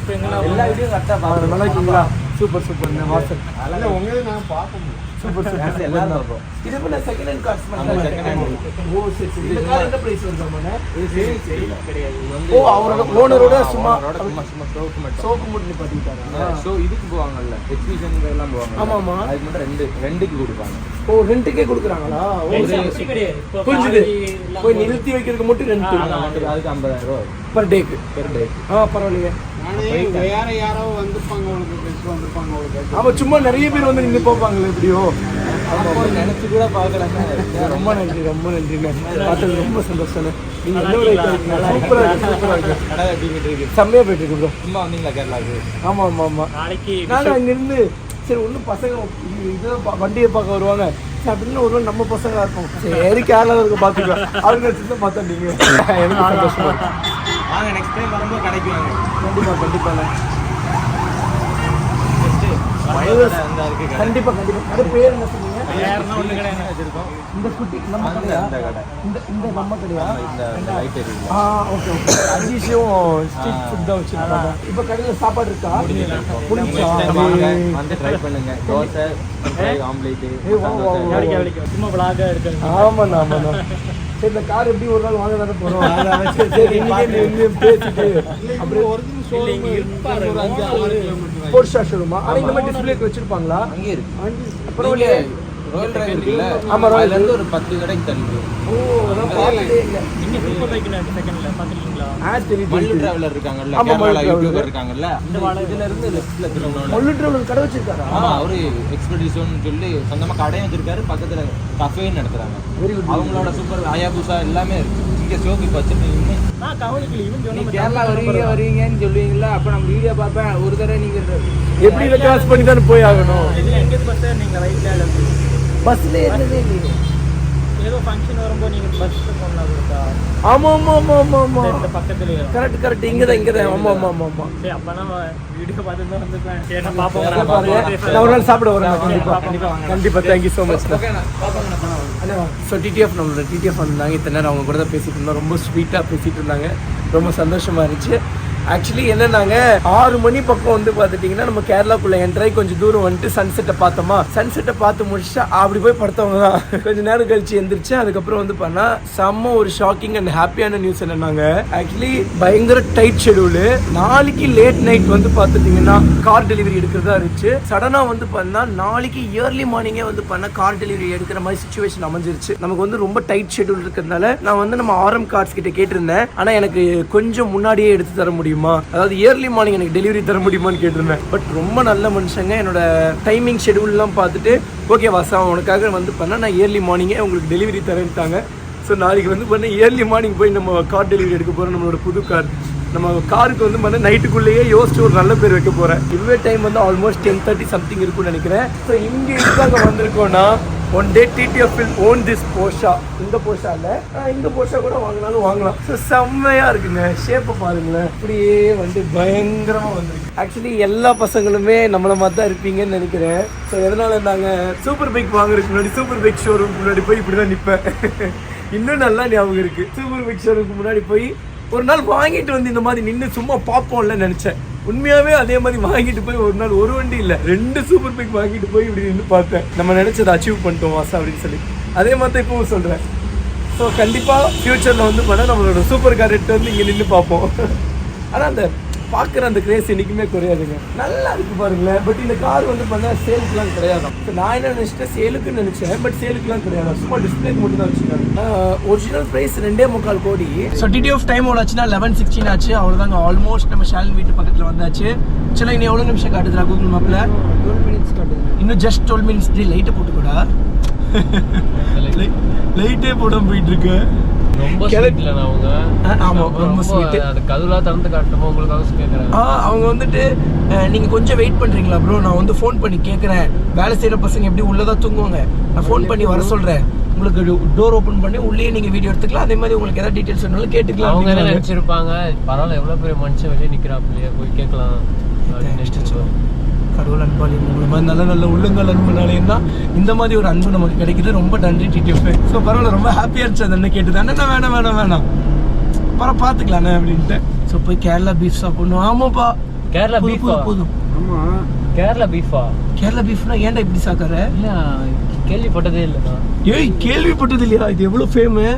இப்போ எங்கன்னா எல்லா வீடியும் கரெக்டாக பார்க்கணும். நல்லா இருக்கீங்களா? சூப்பர் இந்த வாசல் உங்களே நான் பார்க்க முடியும். சூப்பர் எல்லாரும் இருக்கும். இது பண்ண செகண்ட் ஹேண்ட் கார்ஸ் பண்ணலாம். Second hand. ஓ சரி. இந்த கார் என்ன பிரைஸ் வருதுமானே? இது சேல் கிடையாது. ஓ அவரோட ஓனரோட சும்மா சோக்கு மட்டும் பாத்தீங்களா? சோ இதுக்கு போவாங்கல்ல, எக்ஸிபிஷன் எல்லாம் போவாங்க. ஆமாமா. அதுக்கு மட்டும் ரெண்டுக்கு கொடுப்பாங்க. ஓ ரெண்டுக்கே கொடுக்குறாங்களா? ஓ சரி கிடையாது. புரிஞ்சுது. போய் நிறுத்தி வைக்கிறதுக்கு மட்டும் ரெண்ட். அதுக்கு 50,000 ரூபாய் பர் டேக்கு. பரவாயில்லையே. வேற யாரோ வந்திருப்பாங்க, உங்களுக்கு கெஸ்ட் வந்திருப்பாங்க உங்களுக்கு. ஆமா, சும்மா நிறைய பேர் வந்து நின்று போப்பாங்களே எப்படியோ. நினைச்சு கூட பாக்கலாங்க. ரொம்ப நன்றி பார்த்தது ரொம்ப சந்தோஷம். நீங்க என்ன ஒரு சூப்பரா இருக்கு. செம்மையா போயிட்டு இருக்கு ப்ரோ. சும்மா வந்தீங்களா கேரளாவுக்கு? ஆமா. நாங்க அங்க இருந்து சரி ஒன்றும் பசங்க இதை வண்டியை பார்க்க வருவாங்க அப்படின்னு ஒரு நம்ம பசங்களா இருப்போம். சரி கேரளாவில் இருக்க பார்த்துக்கலாம் அவங்க சின்ன பார்த்தா நீங்க எனக்கு சந்தோஷமா வாங்க. நெக்ஸ்ட் டைம் வரும்போது கடைக்கு வாங்க. கண்டிப்பாங்க. கண்டிப்பா அது பேர் என்ன சொன்னீங்க? இந்த குட்டி நம்ம கடையா? இந்த நம்ம கடையா? Okay okay. அஜீஷும் ஸ்ட்ரீட் ஃபுட் தான் வச்சிருக்காங்க. இப்போ கடையில் சாப்பாடு இருக்கா? முடிஞ்சா வந்து ட்ரை பண்ணுங்க. தோசை, ஆம்லேட். சும்மா vlog எடுங்க. ஆமாண்ணா. சரி, இந்த கார் எப்படி ஒரு நாள் வாங்க தானே போறோம். சரி இன்னைக்கு நின்று பேசிட்டு அப்படியே போர்ஷா ஷோரூமா? ஆனால் இந்த மாதிரி டிஸ்பிளே வச்சிருப்பாங்களா? அங்கே இருக்கு. அப்புறம் ரோயல் டிரைவ் இருக்குல்ல? ஆமா, ரோயல் இருந்து ஒரு 10 கடைக்கு தள்ளி. ஓ, நான் பார்த்ததே இல்லை. இங்க சூப்பர் பைக் செகண்ட்ல பாத்துறீங்களா? மல்லு டிராவலர் இருக்காங்கல்ல, கேரளால யூடியூபர் இருக்காங்கல்ல, இதுல இருந்து லெஃப்ட்ல திரும்பணும். மல்லு டிராவலர் கடை வச்சிருக்காரா? ஆமா, அவரு எக்ஸ்பெடிஷன் சொல்லி சொந்தமா கடையும் வச்சிருக்காரு, பக்கத்துல கஃபேன்னு நடத்துறாங்க. அவங்களோட சூப்பர் ஹயாபுசா எல்லாமே இருக்கு. இங்க ஷோக்கு வச்சிருக்கீங்க. நான் கவனிக்கல. இவன் சொன்ன கேரளா வருவீங்கன்னு சொல்லுவீங்களா? அப்ப நம்ம வீடியோ பார்ப்பேன். ஒரு தடவை நீங்க எப்படி கிராஸ் பண்ணி தான் போய் ஆகணும். இதுல எங்க பஸ் நீங்க ரைட்ல இருந்து பஸ்ல ஏறதே இல்லையே. ஏதோ ஃபங்க்ஷன் வரும்போது நீங்க பஸ் போனா கொடுத்தா. ஆமா இந்த பக்கத்துல கரெக்ட் இங்கதான். ஆமா. சரி, அப்ப நம்ம வீடியோ பார்த்து தான் வந்துப்பேன். சரி, பாப்போம். நான் ஒரு நாள் சாப்பிட வரேன். கண்டிப்பா. Thank you so much. So TTF நம்மளோட டிடிஎஃப் வந்தாங்க. இத்தனை நேரம் அவங்க கூட தான் பேசிட்டு இருந்தோம். ரொம்ப ஸ்வீட்டாக பேசிட்டு இருந்தாங்க. ரொம்ப சந்தோஷமா இருந்துச்சு. ஆக்சுவலி என்னன்னாங்க, 6 மணி பக்கம் வந்து பார்த்துட்டிங்கன்னா நம்ம கேரளாக்குள்ளே என்ட்ராகி கொஞ்சம் தூரம் வந்துட்டு சன்செட்டை பார்த்தோமா. சன்செட்டை பார்த்து முடிச்சா அப்படி போய் படுத்தவங்க தான். கொஞ்சம் நேரம் கழிச்சு எந்திரிச்சு அதுக்கப்புறம் வந்து பண்ணா செம்ம ஒரு ஷாக்கிங் அண்ட் ஹாப்பியான நியூஸ் என்னன்னாங்க, ஆக்சுவலி பயங்கர டைட் ஷெடியூலு. நாளைக்கு லேட் நைட் வந்து பார்த்துட்டிங்கன்னா கார் டெலிவரி எடுக்கிறதா இருந்துச்சு. சடனாக வந்து பண்ணா நாளைக்கு இயர்லி மார்னிங்கே வந்து பண்ண கார் டெலிவரி எடுக்கிற மாதிரி சுச்சுவேஷன் அமைஞ்சிருச்சு. நமக்கு வந்து ரொம்ப டைட் ஷெடியூல் இருக்கிறதுனால நான் வந்து நம்ம RM கார்ஸ் கிட்ட கேட்டிருந்தேன். ஆனால் எனக்கு கொஞ்சம் முன்னாடியே எடுத்து தர முடியும், அதாவது இயர்லி மார்னிங் எனக்கு டெலிவரி தர முடியுமான்னு கேட்டிருந்தேன். பட் ரொம்ப நல்ல மனுஷங்க. என்னோட டைமிங் ஷெடியூல்லாம் பார்த்துட்டு ஓகே வாசா உனக்காக வந்து பண்ணால் நான் இயர்லி மார்னிங்கே உங்களுக்கு டெலிவரி தரேன்ட்டாங்க. ஸோ நாளைக்கு வந்து பண்ண இயர்லி மார்னிங் போய் நம்ம கார் டெலிவரி எடுக்க போகிறோம். நம்மளோட புது கார் நம்ம காருக்கு வந்து பண்ண நைட்டுக்குள்ளேயே யோசிச்சு ஒரு நல்ல பேர் வைக்க போகிறேன். இதுவே டைம் வந்து ஆல்மோஸ்ட் 10:30 சம்திங் இருக்கும்னு நினைக்கிறேன். ஸோ இங்கே இதுக்காக வந்திருக்கோன்னா one day TTF will own this Porsche. இந்த போர்ஷா இல்லை, இந்த போர்ஷா கூட வாங்கினாலும் வாங்கலாம். ஸோ செம்மையாக இருக்குங்க. ஷேப்பை பாருங்களேன், அப்படியே வந்து பயங்கரமாக வந்துருக்கு. ஆக்சுவலி எல்லா பசங்களுமே நம்மளை மாதிரி தான் இருப்பீங்கன்னு நினைக்கிறேன். ஸோ எதனால நாங்கள் சூப்பர் பைக் வாங்குறதுக்கு முன்னாடி சூப்பர் பைக் ஷோரூம் முன்னாடி போய் இப்படி தான் நிற்பேன். இன்னும் நல்லா ஞாபகம் இருக்குது. சூப்பர் பைக் ஷோரூமுக்கு முன்னாடி போய் ஒரு நாள் வாங்கிட்டு வந்து இந்த மாதிரி நின்று சும்மா பார்ப்போம்ல நினச்சேன். உண்மையாகவே அதே மாதிரி வாங்கிட்டு போய் ஒரு நாள் ஒரு வண்டி இல்லை 2 சூப்பர் பைக் வாங்கிட்டு போய் இப்படி நின்று பார்த்தேன். நம்ம நினச்சதை அச்சீவ் பண்ணிட்டோம் வாசா அப்படின்னு சொல்லி. அதே மாதிரி தான் இப்பவும் சொல்கிறேன். ஸோ கண்டிப்பாக ஃப்யூச்சரில் வந்து பண்ணால் நம்மளோட சூப்பர் கார் எடுத்து வந்து இங்கே நின்று பார்ப்போம். ஆனால் அந்த பார்க்குற அந்த கிரேஸ் என்றைக்குமே குறையாதுங்க. நல்லா இருக்கு பாருங்களேன். பட் இந்த கார் வந்து பண்ணால் சேலுக்குலாம் கிடையாது. ஸோ நான் என்ன நினச்சிட்டேன், சேலுக்குன்னு நினச்சேன். பட் சேலுக்குலாம் கிடையாது, சும்மா டிஸ்பிளேக்கு மட்டும் தான் வச்சுருக்காங்க. ஒரிஜினல் ப்ரைஸ் 2.25 கோடி. ஸோ டிடிஎஃப் டைம் எவ்வளோ ஆச்சுன்னா 11:16 ஆச்சு. அவ்வளோதாங்க, ஆல்மோஸ்ட் நம்ம ஷாலின் வீட்டு பக்கத்தில் வந்தாச்சு. சில இன்னும் எவ்வளோ நிமிஷம் காட்டுதுடா கூகுள் மேப்பில்? 12 minutes காட்டுது. இன்னும் ஜஸ்ட் 12 minutes. லைட்டை போட்டுக்கூடா, லைட்டே போடாம போயிட்டு இருக்கு. ரொம்ப ஸ்வீட்ல அவங்க. ஆமா, ரொம்ப ஸ்வீட். அது கதுலா தரந்து காட்டணுமா உங்களுக்காக கேக்குறேன். அவங்க வந்துட்டு நீங்க கொஞ்சம் வெயிட் பண்றீங்களா ப்ரோ, நான் வந்து ஃபோன் பண்ணி கேட்குறேன். வேலை செய்யற பசங்க எப்படி உள்ளதா தூங்குவாங்க, நான் ஃபோன் பண்ணி வர சொல்றேன். உங்களுக்கு டோர் ஓப்பன் பண்ணி உள்ளே நீங்க வீடியோ எடுத்துக்கலாம். அதே மாதிரி உங்களுக்கு ஏதாவது டீடைல்ஸ் வேணாலும் கேட்டுக்கலாம். அவங்க என்ன நினைச்சிருப்பாங்க, பரவாயில்ல எவ்வளவு பெரிய மனுஷன் வெளியே நிக்கிறாப்லையே, போய் கேட்கலாம். கடவுள் அன்பாளி, உங்களை மாதிரி நல்ல நல்ல உள்ளங்கள் அன்புனாலேயும் தான் இந்த மாதிரி ஒரு அன்பு நமக்கு கிடைக்குது. ரொம்ப நன்றி டிடிஎஃப். ஸோ பரவாயில்ல, ரொம்ப ஹாப்பியாக இருந்துச்சு. அது என்ன கேட்டு தானே வேணாம் பரவாயில்ல பார்த்துக்கலாண்ணே அப்படின்ட்டு. ஸோ போய் கேரளா பீஃப் சாப்பிடணும். ஆமாப்பா, கேரளா பீஃப் போதும். ஆமா, கேரளா பீஃபா? கேரளா பீஃப்னா ஏன்டா இப்படி சாக்கார? இல்ல கேள்விப்பட்டதே இல்லைண்ணா. ஏய், கேள்விப்பட்டது இல்லையா? இது எவ்வளோ ஃபேமு.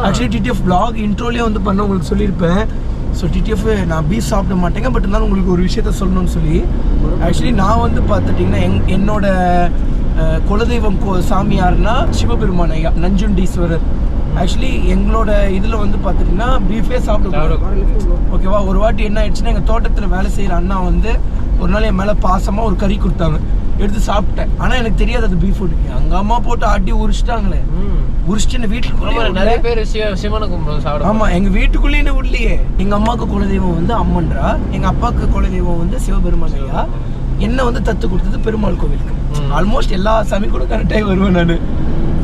ஆக்சுவலி டிடிஎஃப் vlog இன்ட்ரோலேயே வந்து பண்ண உங்களுக்கு சொல்லியிருப்பேன். ஸோ டிடிஎஃப் நான் பீஃப் சாப்பிட மாட்டேங்க, பட் இருந்தாலும் உங்களுக்கு ஒரு விஷயத்த சொல்லணும்னு சொல்லி. ஆக்சுவலி நான் வந்து பார்த்துட்டிங்கன்னா என்னோட குலதெய்வம் சாமி யாருன்னா சிவபெருமான் ஐயா, நஞ்சுண்டீஸ்வரர். ஆக்சுவலி எங்களோட இதில் வந்து பார்த்துட்டிங்கன்னா பீஃபே சாப்பிட ஓகேவா. ஒரு வாட்டி என்ன ஆயிடுச்சுன்னா, எங்கள் தோட்டத்தில் வேலை செய்கிற அண்ணா வந்து ஒரு நாள் என் மேலே பாசமாக ஒரு கறி கொடுத்தாங்க, எடுத்து சாப்பிட்டேன். ஆனால் எனக்கு தெரியாது அது பீஃப். எங்கள் அம்மா போட்டு ஆட்டி உரிச்சிட்டாங்களே. உரிச்சிட்டு வீட்டுக்குள்ளே நிறைய பேர் சிவனை கும்பிடுவோம் சாப்பிட. ஆமா, எங்க வீட்டுக்குள்ளேயே உள்ளே. எங்க அம்மாவுக்கு குலதெய்வம் வந்து அம்மன்றா, எங்க அப்பாவுக்கு குலதெய்வம் வந்து சிவபெருமான் ஐயா. என்ன வந்து தத்து கொடுத்தது பெருமாள் கோவிலுக்கு. ஆல்மோஸ்ட் எல்லா சாமி கூட கரெக்டாக வருவேன் நான்.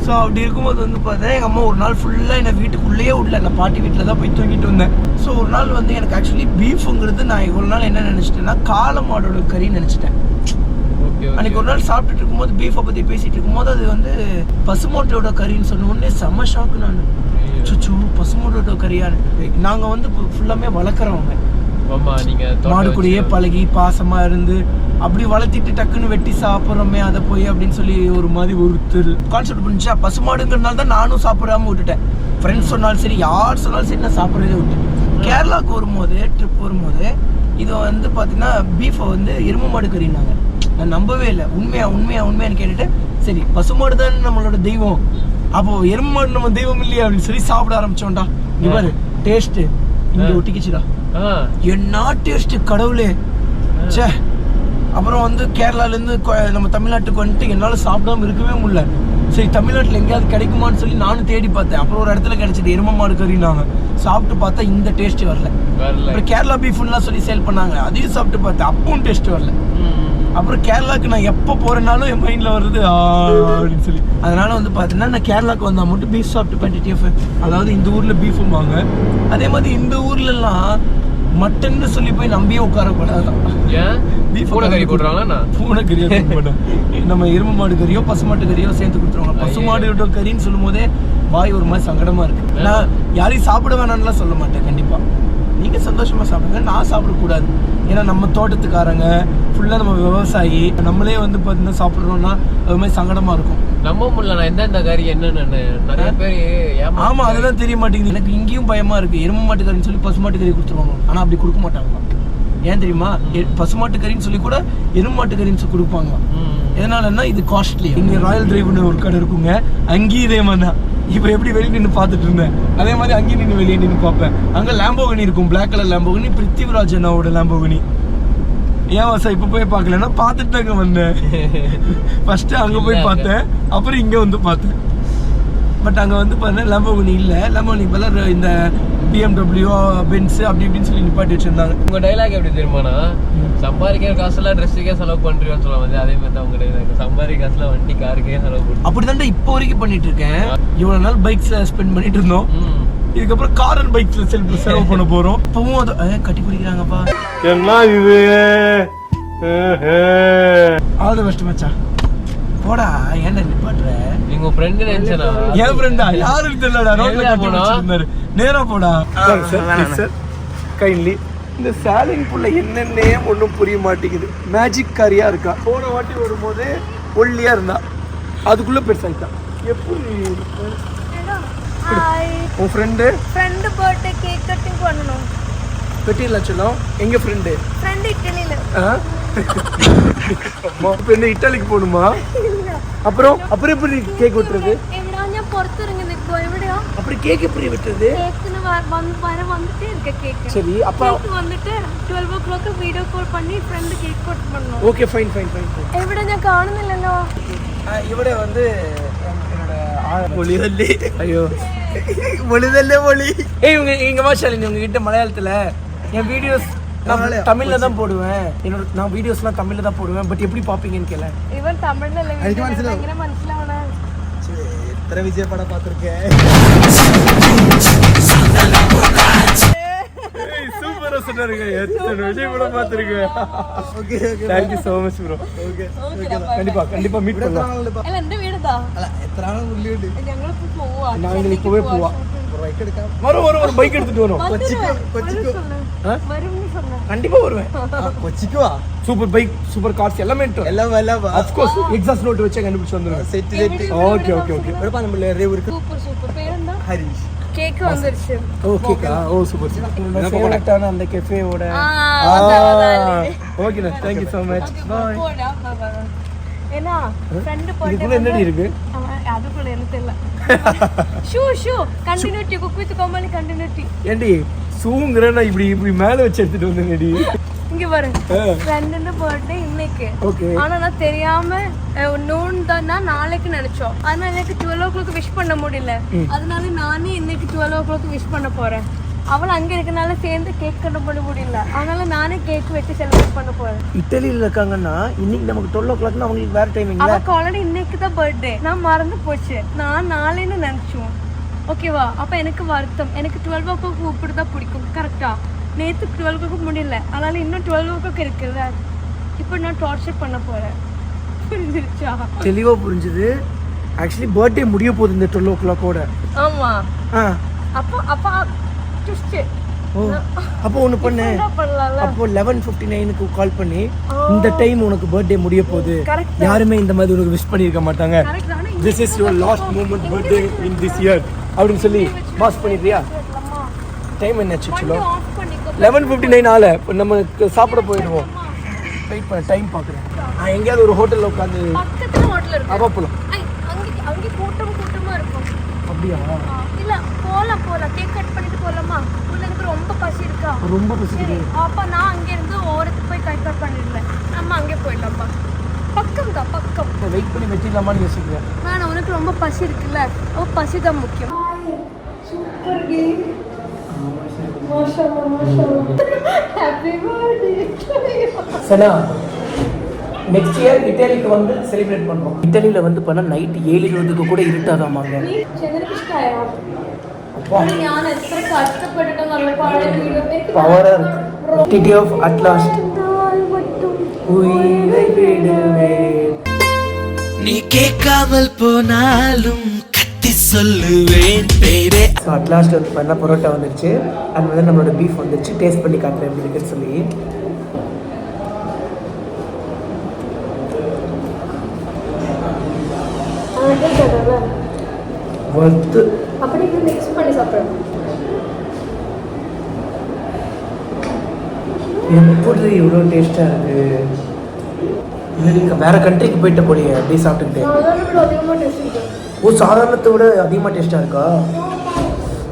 ஸோ அப்படி இருக்கும்போது வந்து பார்த்தா எங்கள் அம்மா ஒரு நாள் ஃபுல்லாக என்னை வீட்டுக்குள்ளேயே விடல. நான் பாட்டி வீட்டில் தான் போய் தூங்கிட்டு வந்தேன். ஸோ ஒரு நாள் வந்து எனக்கு ஆக்சுவலி பீஃபுங்கிறது நான் இவ்வளோ நாள் என்ன நினச்சிட்டேன்னா காளை மாடோட கறின்னு நினச்சிட்டேன். அன்னைக்கு ஒரு நாள் சாப்பிட்டுட்டு இருக்கும்போது பீஃபை பற்றி பேசிட்டு இருக்கும்போது அது வந்து பசுமாட்டோட கறின்னு சொன்ன உடனே செம்ம ஷாக்கு நான். சுச்சு பசுமாட்டோட கறியான்னு. நாங்கள் வந்து ஃபுல்லாமே வளர்க்குறவங்க, மாடு கூடயே பழகி பாசமா இருந்து அப்படி வளர்த்திட்டு டக்குன்னு வெட்டி சாப்பிட்றோமே அதை போய் அப்படின்னு சொல்லி ஒரு மாதிரி ஒருத்தர் கான்செப்ட் பண்ணிச்சா. பசுமாடுங்கிறதுனால தான் நானும் சாப்பிடாம விட்டுட்டேன். ஃப்ரெண்ட்ஸ் சொன்னாலும் சரி, யார் சொன்னாலும் சரி, நான் சாப்பிட்றதே விட்டுட்டேன். கேரளாவுக்கு வரும்போது ட்ரிப் வரும்போது இதை வந்து பார்த்தீங்கன்னா பீஃபை வந்து எருமை மாடு கறினாங்க. நான் நம்பவே இல்லை. உண்மையான்னு கேட்டுட்டு சரி பசுமாடு தான் நம்மளோட தெய்வம், அப்போ எருமை மாடு நம்ம தெய்வம் இல்லையா அப்படின்னு சொல்லி சாப்பிட ஆரம்பிச்சோம்டா. இவர் டேஸ்ட் இங்க ஒட்டிக்கிச்சுடா. என்ன டேஸ்ட் கடவுளே. சே அப்புறம் வந்து கேரளாலேருந்து நம்ம தமிழ்நாட்டுக்கு வந்துட்டு என்னால் சாப்பிடாம இருக்கவே முடியல. சரி தமிழ்நாட்டில் எங்கேயாவது கிடைக்குமான்னு சொல்லி நானும் தேடி பார்த்தேன். அப்புறம் ஒரு இடத்துல கிடைச்சிட்டு எருமை மாடு கறினாங்க. சாப்பிட்டு பார்த்தா இந்த டேஸ்ட் வரல. அப்புறம் கேரளா பீஃப்லாம் சொல்லி சேல் பண்ணாங்க, அதையும் சாப்பிட்டு பார்த்தேன், அப்பவும் டேஸ்ட் வரல. அப்புறம் கேரளாவுக்கு நான் எப்போ போகிறேனாலும் என் மைண்டில் வருது அப்படின்னு சொல்லி. அதனால வந்து பார்த்தீங்கன்னா நான் கேரளாவுக்கு வந்தால் மட்டும் பீஃப் சாப்பிட்டு டிடிஎஃப். அதாவது இந்த ஊரில் பீஃபும் வாங்க, அதே மாதிரி இந்த ஊர்லலாம் மட்டன்னு சொல்லி போய் நம்பியே உட்காரக்கூடாது. பூனைக்கறி போடுறாங்களா? பூனைக்கறியோ நம்ம எருமை மாடு கறியோ பசுமாட்டு கறியோ சேர்த்து கொடுத்துருவாங்க. பசுமாடு கறின்னு சொல்லும் போதே வாய் ஒரு மாதிரி சங்கடமா இருக்கு. நான் யாரையும் சாப்பிட வேணாம்லாம் சொல்ல மாட்டேன். கண்டிப்பா நீங்க சந்தோஷமா சாப்பிடுங்க, நான் சாப்பிடக்கூடாது. ஏன்னா நம்ம தோட்டத்துக்காரங்க ஃபுல்லா நம்ம விவசாயி, நம்மளே வந்து பார்த்தீங்கன்னா சாப்பிட்றோம்னா அது மாதிரி சங்கடமா இருக்கும். நம்ப முடியல நான் எந்தெந்த கறி என்னன்னு நிறைய பேர். ஆமா அதெல்லாம் தெரிய மாட்டேங்குது. எனக்கு இங்கேயும் பயமா இருக்கு. எருமை மாட்டு கறின்னு சொல்லி பசுமாட்டு கறி கொடுத்துருவாங்க, ஆனா அப்படி கொடுக்க மாட்டாங்க. ஏன் தெரியுமா? பசுமாட்டு கறின்னு சொல்லி கூட எருமை மாட்டு கறின்னு கொடுப்பாங்க. எதனாலன்னா இது காஸ்ட்லி. இங்க ராயல் டிரைவ்னு ஒரு கடை இருக்குங்க, அங்கேயும் இதே மாதிரி தான். இப்போ எப்படி வெளியே நின்று பார்த்துட்டு இருந்தேன், அதே மாதிரி அங்கேயும் நின்று வெளியே நின்று பார்ப்பேன். அங்கே லேம்போகினி இருக்கும், பிளாக் கலர் லேம்போகினி, பிருத்திவிராஜ் அண்ணாவோட லேம்போகினி. ஏன் வாசா இப்போ போய் பார்க்கலன்னா பார்த்துட்டு அங்கே வந்தேன். ஃபர்ஸ்ட்டு அங்கே போய் பார்த்தேன், அப்புறம் இங்கே வந்து பார்த்தேன். பட் அங்கே வந்து பார்த்தீங்கன்னா லேம்போகினி இல்லை, லேம்போகினி பதில் இந்த BMW பென்ஸ் அப்படி இப்படின்னு சொல்லி நிப்பாட்டி வச்சிருந்தாங்க. உங்க டைலாக் எப்படி தெரியுமாண்ணா? சம்பாதிக்கிற காசுலாம் ட்ரெஸ்ஸுக்கே செலவு பண்றீங்கன்னு சொல்லுவாங்க. அதே மாதிரி தான் உங்க டைலாக். சம்பாதிக்கிற காசுல வண்டி காருக்கே செலவு பண்ணுறோம். அப்படிதான் இப்போ வரைக்கும் பண்ணிட்டு இருக்கேன். இவ்வளவு நாள் பைக்ஸ்ல ஸ்பெண்ட் பண்ணிட்டு இருந்தோம், இதுக்கப்புறம் கார் அண்ட் பைக்ஸ்ல செலவு பண்ண போறோம். இப்பவும் அதை கட்டி பிடிக்கிறாங்கப்பா. என்ன இது? ஆல் தி பெஸ்ட் மச்சான். போடா, ஏன்டா நிப்பாட்ற? நீங்க ஃப்ரெண்ட் நினைச்சனா? ஏன் ஃப்ரெண்டா? யாருக்கு தெரியலடா, ரோட்ல போனா நேரா போடா. சார் கைண்ட்லி இந்த சேலிங் புள்ள என்னன்னே ஒன்றும் புரிய மாட்டேங்குது. மேஜிக் காரியா இருக்கா. போன வாட்டி வரும்போது ஒல்லியா இருந்தா, அதுக்குள்ள பெருசாயிட்டா. எப்படி உன் ஃப்ரெண்டு பர்த்டே கேக் கட்டிங் பண்ணனும். வெட்டிடலாம் சொல்லும். எங்க ஃப்ரெண்டு இட்டலியில. இப்போ இந்த இட்டாலிக்கு போகணுமா? அப்புறம் எப்படி கேக் வெட்டுறது? அப்படி கேக் எப்படி வெட்டுறது? சரி அப்ப வந்துட்டு 12 o'clock வீடியோ கால் பண்ணி ஃப்ரெண்ட் கேக் கட் பண்ணனும். Okay fine. എവിടെ ഞാൻ കാണുന്നില്ലല്ലോ. ഇവിടെ வந்து என்னோட மொழிதல்லே. ஐயோ மொழிதல்லே மொழி. இங்க வாஷாலினி உங்ககிட்ட மலையாளத்துல என் வீடியோஸ் தமிழ்ல தான் போடுவேன். நான் வீடியோஸ்லாம் தமிழ்ல தான் போடுவேன். பட் எப்படி பாப்பீங்கன்னு கேள. இவன் தமிழ்ல இல்ல, எങ്ങനെ മനസ്സിലാവണ? எத்தனை விஜய் படம் பார்த்திருக்கேன். சூப்பரா சொன்னாருங்க. எத்தனை விஜய் படம் பார்த்திருக்கேன். Okay thank you so much bro. Okay கண்டிப்பா மீட் பண்ணலாம். അല്ല എന്റെ വീടാ. അല്ല എത്ര ആള് ഉള്ളിയുണ്ട്. ഞങ്ങൾ ഇപ്പോ പോവാ. நாங்க இப்பவே போவா. பைக் எடுക്കാം. ஒரு பைக் எடுத்துட்டு வரோம். கொச்சிக்கு வரும்னு சொன்னா கண்டிப்பா வருவேன். கொச்சிக்கு வா. சூப்பர் பைக், சூப்பர் கார்ஸ் எல்லாமே எல்லாம் ஆஃப் கோர்ஸ் எக்ஸாஸ்ட் நோட் வச்சு கண்டுபிடிச்சு வந்துருங்க. செட் ஓகே வரப்பா நம்ம ரேவ் இருக்கு. சூப்பர் பேரென்ன? ஹரிஷ். கேக் வந்துருச்சு. ஓகேக்கா. ஓ சூப்பர். என்னோட ஃபேவரட்டான அந்த கஃபேவோட. ஓகேண்ணா, தேங்க் யூ so much. பாய். என்ன ஃப்ரெண்ட் பர்த்டே இதுக்குள்ள என்னடி இருக்கு? அதுக்குள்ள எனக்கு தெரியல. Shoe continuity cook with Komali continuity. ஏண்டி சூங்கறனா இப்படி மேல வச்சு எடுத்துட்டு வந்தேன்டி. இங்க பாரு, ஃப்ரெண்டோட பர்த்டே இன்னைக்கு. ஓகே. ஆனா நான் தெரியாம நூன் தான் நாளைக்கு நினைச்சோம். அதனால எனக்கு 12 o'clock விஷ் பண்ண முடியல. அதனால நானே இன்னைக்கு 12 o'clock விஷ் பண்ண போறேன். அவள் அங்க இருக்கனால சேர்ந்து கேக் கட் பண்ண முடியல. அதனால நானே கேக் வெட்டி செலிப்ரேட் பண்ண போறேன். இத்தாலியில இருக்காங்கன்னா இன்னைக்கு நமக்கு 12 o'clockனா அவங்களுக்கு வேற டைமிங் இல்ல. அவளுக்கு ஆல்ரெடி இன்னைக்கு தான் பர்த்டே. நான் மறந்து போச்சு. நான் நாளைன்னு நினைச்சோம். ஓகேவா? அப்ப எனக்கு வருத்தம். எனக்கு 12 o'clock கூப்பிடுதா பிடிக்கும். கரெக்டா? நேற்று 12 o'clock முடியல, அதனால இன்னும் 12 o'clock இருக்குல்ல. இப்போ நான் டார்ச்சர் பண்ண போறேன். புரிஞ்சிருச்சா? தெளிவா புரிஞ்சுது. ஆக்சுவலி பர்த்டே முடிய போகுது இந்த 12 o'clock-ஓட. ஆமா. ஆ அப்போ ட்விஸ்ட். ஓ அப்போ ஒன்று பண்ணு. அப்போ 11:59க்கு கால் பண்ணி இந்த டைம் உனக்கு பர்த்டே முடிய போகுது, யாருமே இந்த மாதிரி உனக்கு விஷ் பண்ணியிருக்க மாட்டாங்க, this is your last moment birthday in this year அப்படின்னு சொல்லி பாஸ் பண்ணிடுறியா? டைம் என்னாச்சு சொல்லு. 11:59 ஆல நம்ம சாப்பிட போயிடுவோம். வெயிட் பண்ண, டைம் பார்க்குறேன். நான் எங்கேயாவது ஒரு ஹோட்டலில் உட்காந்து பக்கத்துல ஹோட்டல் இருக்கு. அப்போ போகலாம். அங்கே கூட்டமா இருக்கும். அப்படியா? இல்ல போலாம் கேக் கட் பண்ணிட்டு போலாமா? உள்ள எனக்கு ரொம்ப பசி இருக்கா? ரொம்ப பசிக்குது. அப்ப நான் அங்க இருந்து ஓரத்துக்கு போய் கேக் கட் பண்ணிடுறேன். நம்ம அங்கே போயிடலாமா? பக்கம். வெயிட் பண்ணி வச்சிடலாமான்னு யோசிக்கிறேன். நான் உனக்கு ரொம்ப பசி இருக்குல்ல, ஓ பசி தான் முக்கியம். Super day. Happy birthday. Sana, next year இட்டாலிக்கு வந்து செலிப்ரேட் பண்ணுறோம். இட்டாலியில் வந்து பண்ணால் நைட்டு 7:20க்கு கூட இருட்டாதாமாங்க. ഞാൻ എത്ര കഷ്ടപ്പെട്ടിട്ട് നല്ല പഴയ video power Titty of at last நீ கேட்காமல் போனாலும் கத்தி சொல்லுவேன் பேரே. ஸோ அட் லாஸ்ட் வந்து பண்ண பரோட்டா வந்துருச்சு. அது வந்து நம்மளோட பீஃப் வந்துருச்சு. டேஸ்ட் பண்ணி காட்டுறேன் எப்படி இருக்குன்னு சொல்லி. வறுத்து அப்படியே மிக்ஸ் பண்ணி சாப்பிடுறேன். எப்படி இவ்வளோ டேஸ்ட்டாக இருக்குது. நீங்கள் வேறு கண்ட்ரிக்கு போயிட்ட போலியே அப்படியே சாப்பிட்டுக்கிட்டு. அதிகமாக டேஸ்ட் இருக்கு. ஓ சாதாரணத்தை விட அதிகமாக டேஸ்ட்டாக இருக்கா?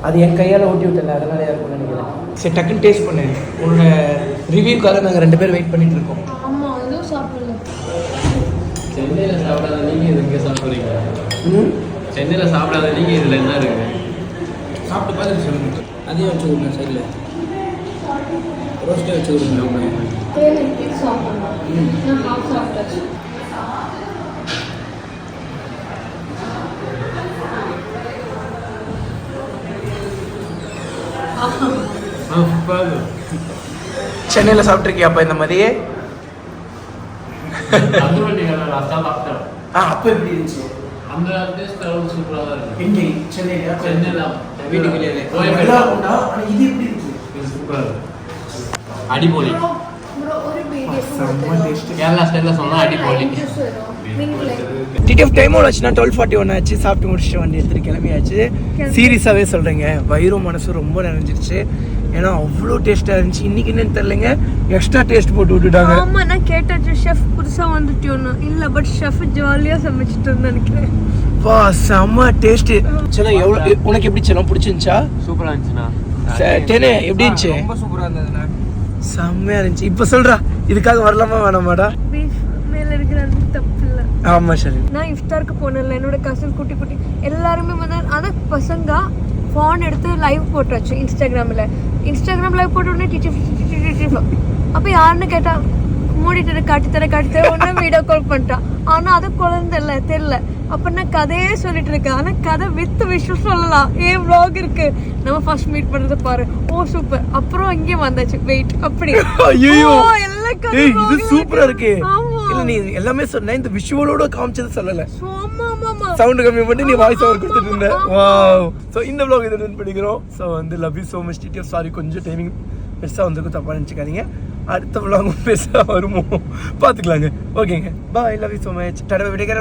அது என் கையால் ஊட்டி விட்டல, அதனால இருக்கும்னு நினைக்கிறேன். சரி டக்குன்னு டேஸ்ட் பண்ணு. உன்னோட ரிவ்யூக்காக நாங்கள் 2 பேர் வெயிட் பண்ணிட்டு இருக்கோம். ஆமாம் எதுவும் சாப்பிடல. சென்னையில் சாப்பிடாத நீங்கள் இது இங்கே சாப்பிட்றீங்க. சென்னையில் சாப்பிடாத நீங்கள் இதில் என்ன இருக்குது? சாப்பிட்டு பார்த்துட்டு சொல்லுங்க. அதையும் வச்சு கொடுங்க சைடில். ரோஸ்ட்டே வச்சு கொடுங்க. சாப்பிடணும். நான் ஹாஃப் சாப்பிட்டாச்சு. சென்னையில் சாப்பிட்ருக்கியா அப்போ இந்த மாதிரியே? அப்போ எப்படி இருந்துச்சு? அந்த டேஸ்ட் சூப்பராக தான் இருக்குது. எங்கே? சென்னையில? சென்னையில் வீட்டுக்கு வெளியே ஆனால் இது எப்படி இருக்கு? சூப்பராக இருக்குது. அடிபொலி. ஒரு வீடியோ செம்ம டேஸ்ட். கேரளா ஸ்டைலில் சொன்னால் அடிபொலி. டிடிஎஃப் டைம் ஆச்சு. நான் 12:41 ஆச்சு. சாப்பிட்டு முடிச்சுட்டு வண்டி எடுத்துட்டு கிளம்பியாச்சு. சீரியஸாகவே சொல்கிறேங்க, வயிறும் மனசும் ரொம்ப நிறைஞ்சிருச்சு. ஏன்னா அவ்வளோ டேஸ்ட்டாக இருந்துச்சு. இன்னைக்கு என்னன்னு தெரியலங்க, எக்ஸ்ட்ரா டேஸ்ட் போட்டு விட்டுட்டாங்க. ஆமா நான் கேட்டாச்சு ஷெஃப் புதுசா வந்துட்டோன்னு. இல்ல பட் ஷெஃப் ஜாலியா சமைச்சிட்டு நினைக்கிறேன். பா செம்ம டேஸ்ட். சரி எவ்வளோ உனக்கு எப்படி சொன்னா பிடிச்சிருந்துச்சா? சூப்பராக இருந்துச்சுண்ணா. டெனே எப்படி இருந்துச்சு? ரொம்ப சூப்பராக இருந்ததுண்ணா. செம்மையா இருந்துச்சு. இப்போ சொல்றா இதுக்காக வரலாமா வேணாமாடா? பீஃப் மேல இருக்கிறது தப்பு இல்ல. ஆமா சரி. நான் இஃப்தாருக்கு போனேன்ல, என்னோட கசின் குட்டி எல்லாருமே வந்து ஆனா பசங்க ஃபோன் எடுத்து லைவ் போட்டாச்சு இன்ஸ்டாகிராம் லைவ் போட்ட உடனே டிடிஎஃப். அப்போ யாருன்னு கேட்டா மூடிட்டு காட்டித்தர உடனே வீடியோ கால் பண்ணிட்டான். ஆனா அது குழந்தை இல்லை தெரியல. அப்ப நான் கதையே சொல்லிட்டு இருக்கேன். ஆனா கதை வித் விஷயம் சொல்லலாம். ஏன் vlog இருக்கு, நம்ம ஃபர்ஸ்ட் மீட் பண்றத பாரு. ஓ சூப்பர். அப்புறம் இங்கே வந்தாச்சு வெயிட் அப்படி. ஐயோ எல்லாம் கதை இது சூப்பரா இருக்கு. ஆமா இல்ல நீ எல்லாமே சொன்ன, இந்த விஷுவலோட காமிச்சது சொல்லல. ஆமா சவுண்ட் கம்மி பண்ணி நீ வாய்ஸ் ஓவர் கொடுத்துட்டு இருந்த. வாவ். சோ இந்த vlog இத ரன் பண்ணிக்கிறோம். சோ வந்து love you so much TTF. Sorry கொஞ்சம் டைமிங் பெருசா வந்திருக்கும், தப்பா நினைச்சுக்காதீங்க. அடுத்த vlog பெருசா வருமோ பாத்துக்கலாங்க. ஓகேங்க bye. Love you so much. டடா விடைக்கற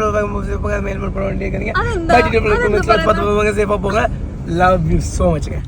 மேல் பண்ண வேண்டியதுங்க. By TTF. பார்த்து போங்க, சேஃபா போங்க. Love you so மச்ங்க.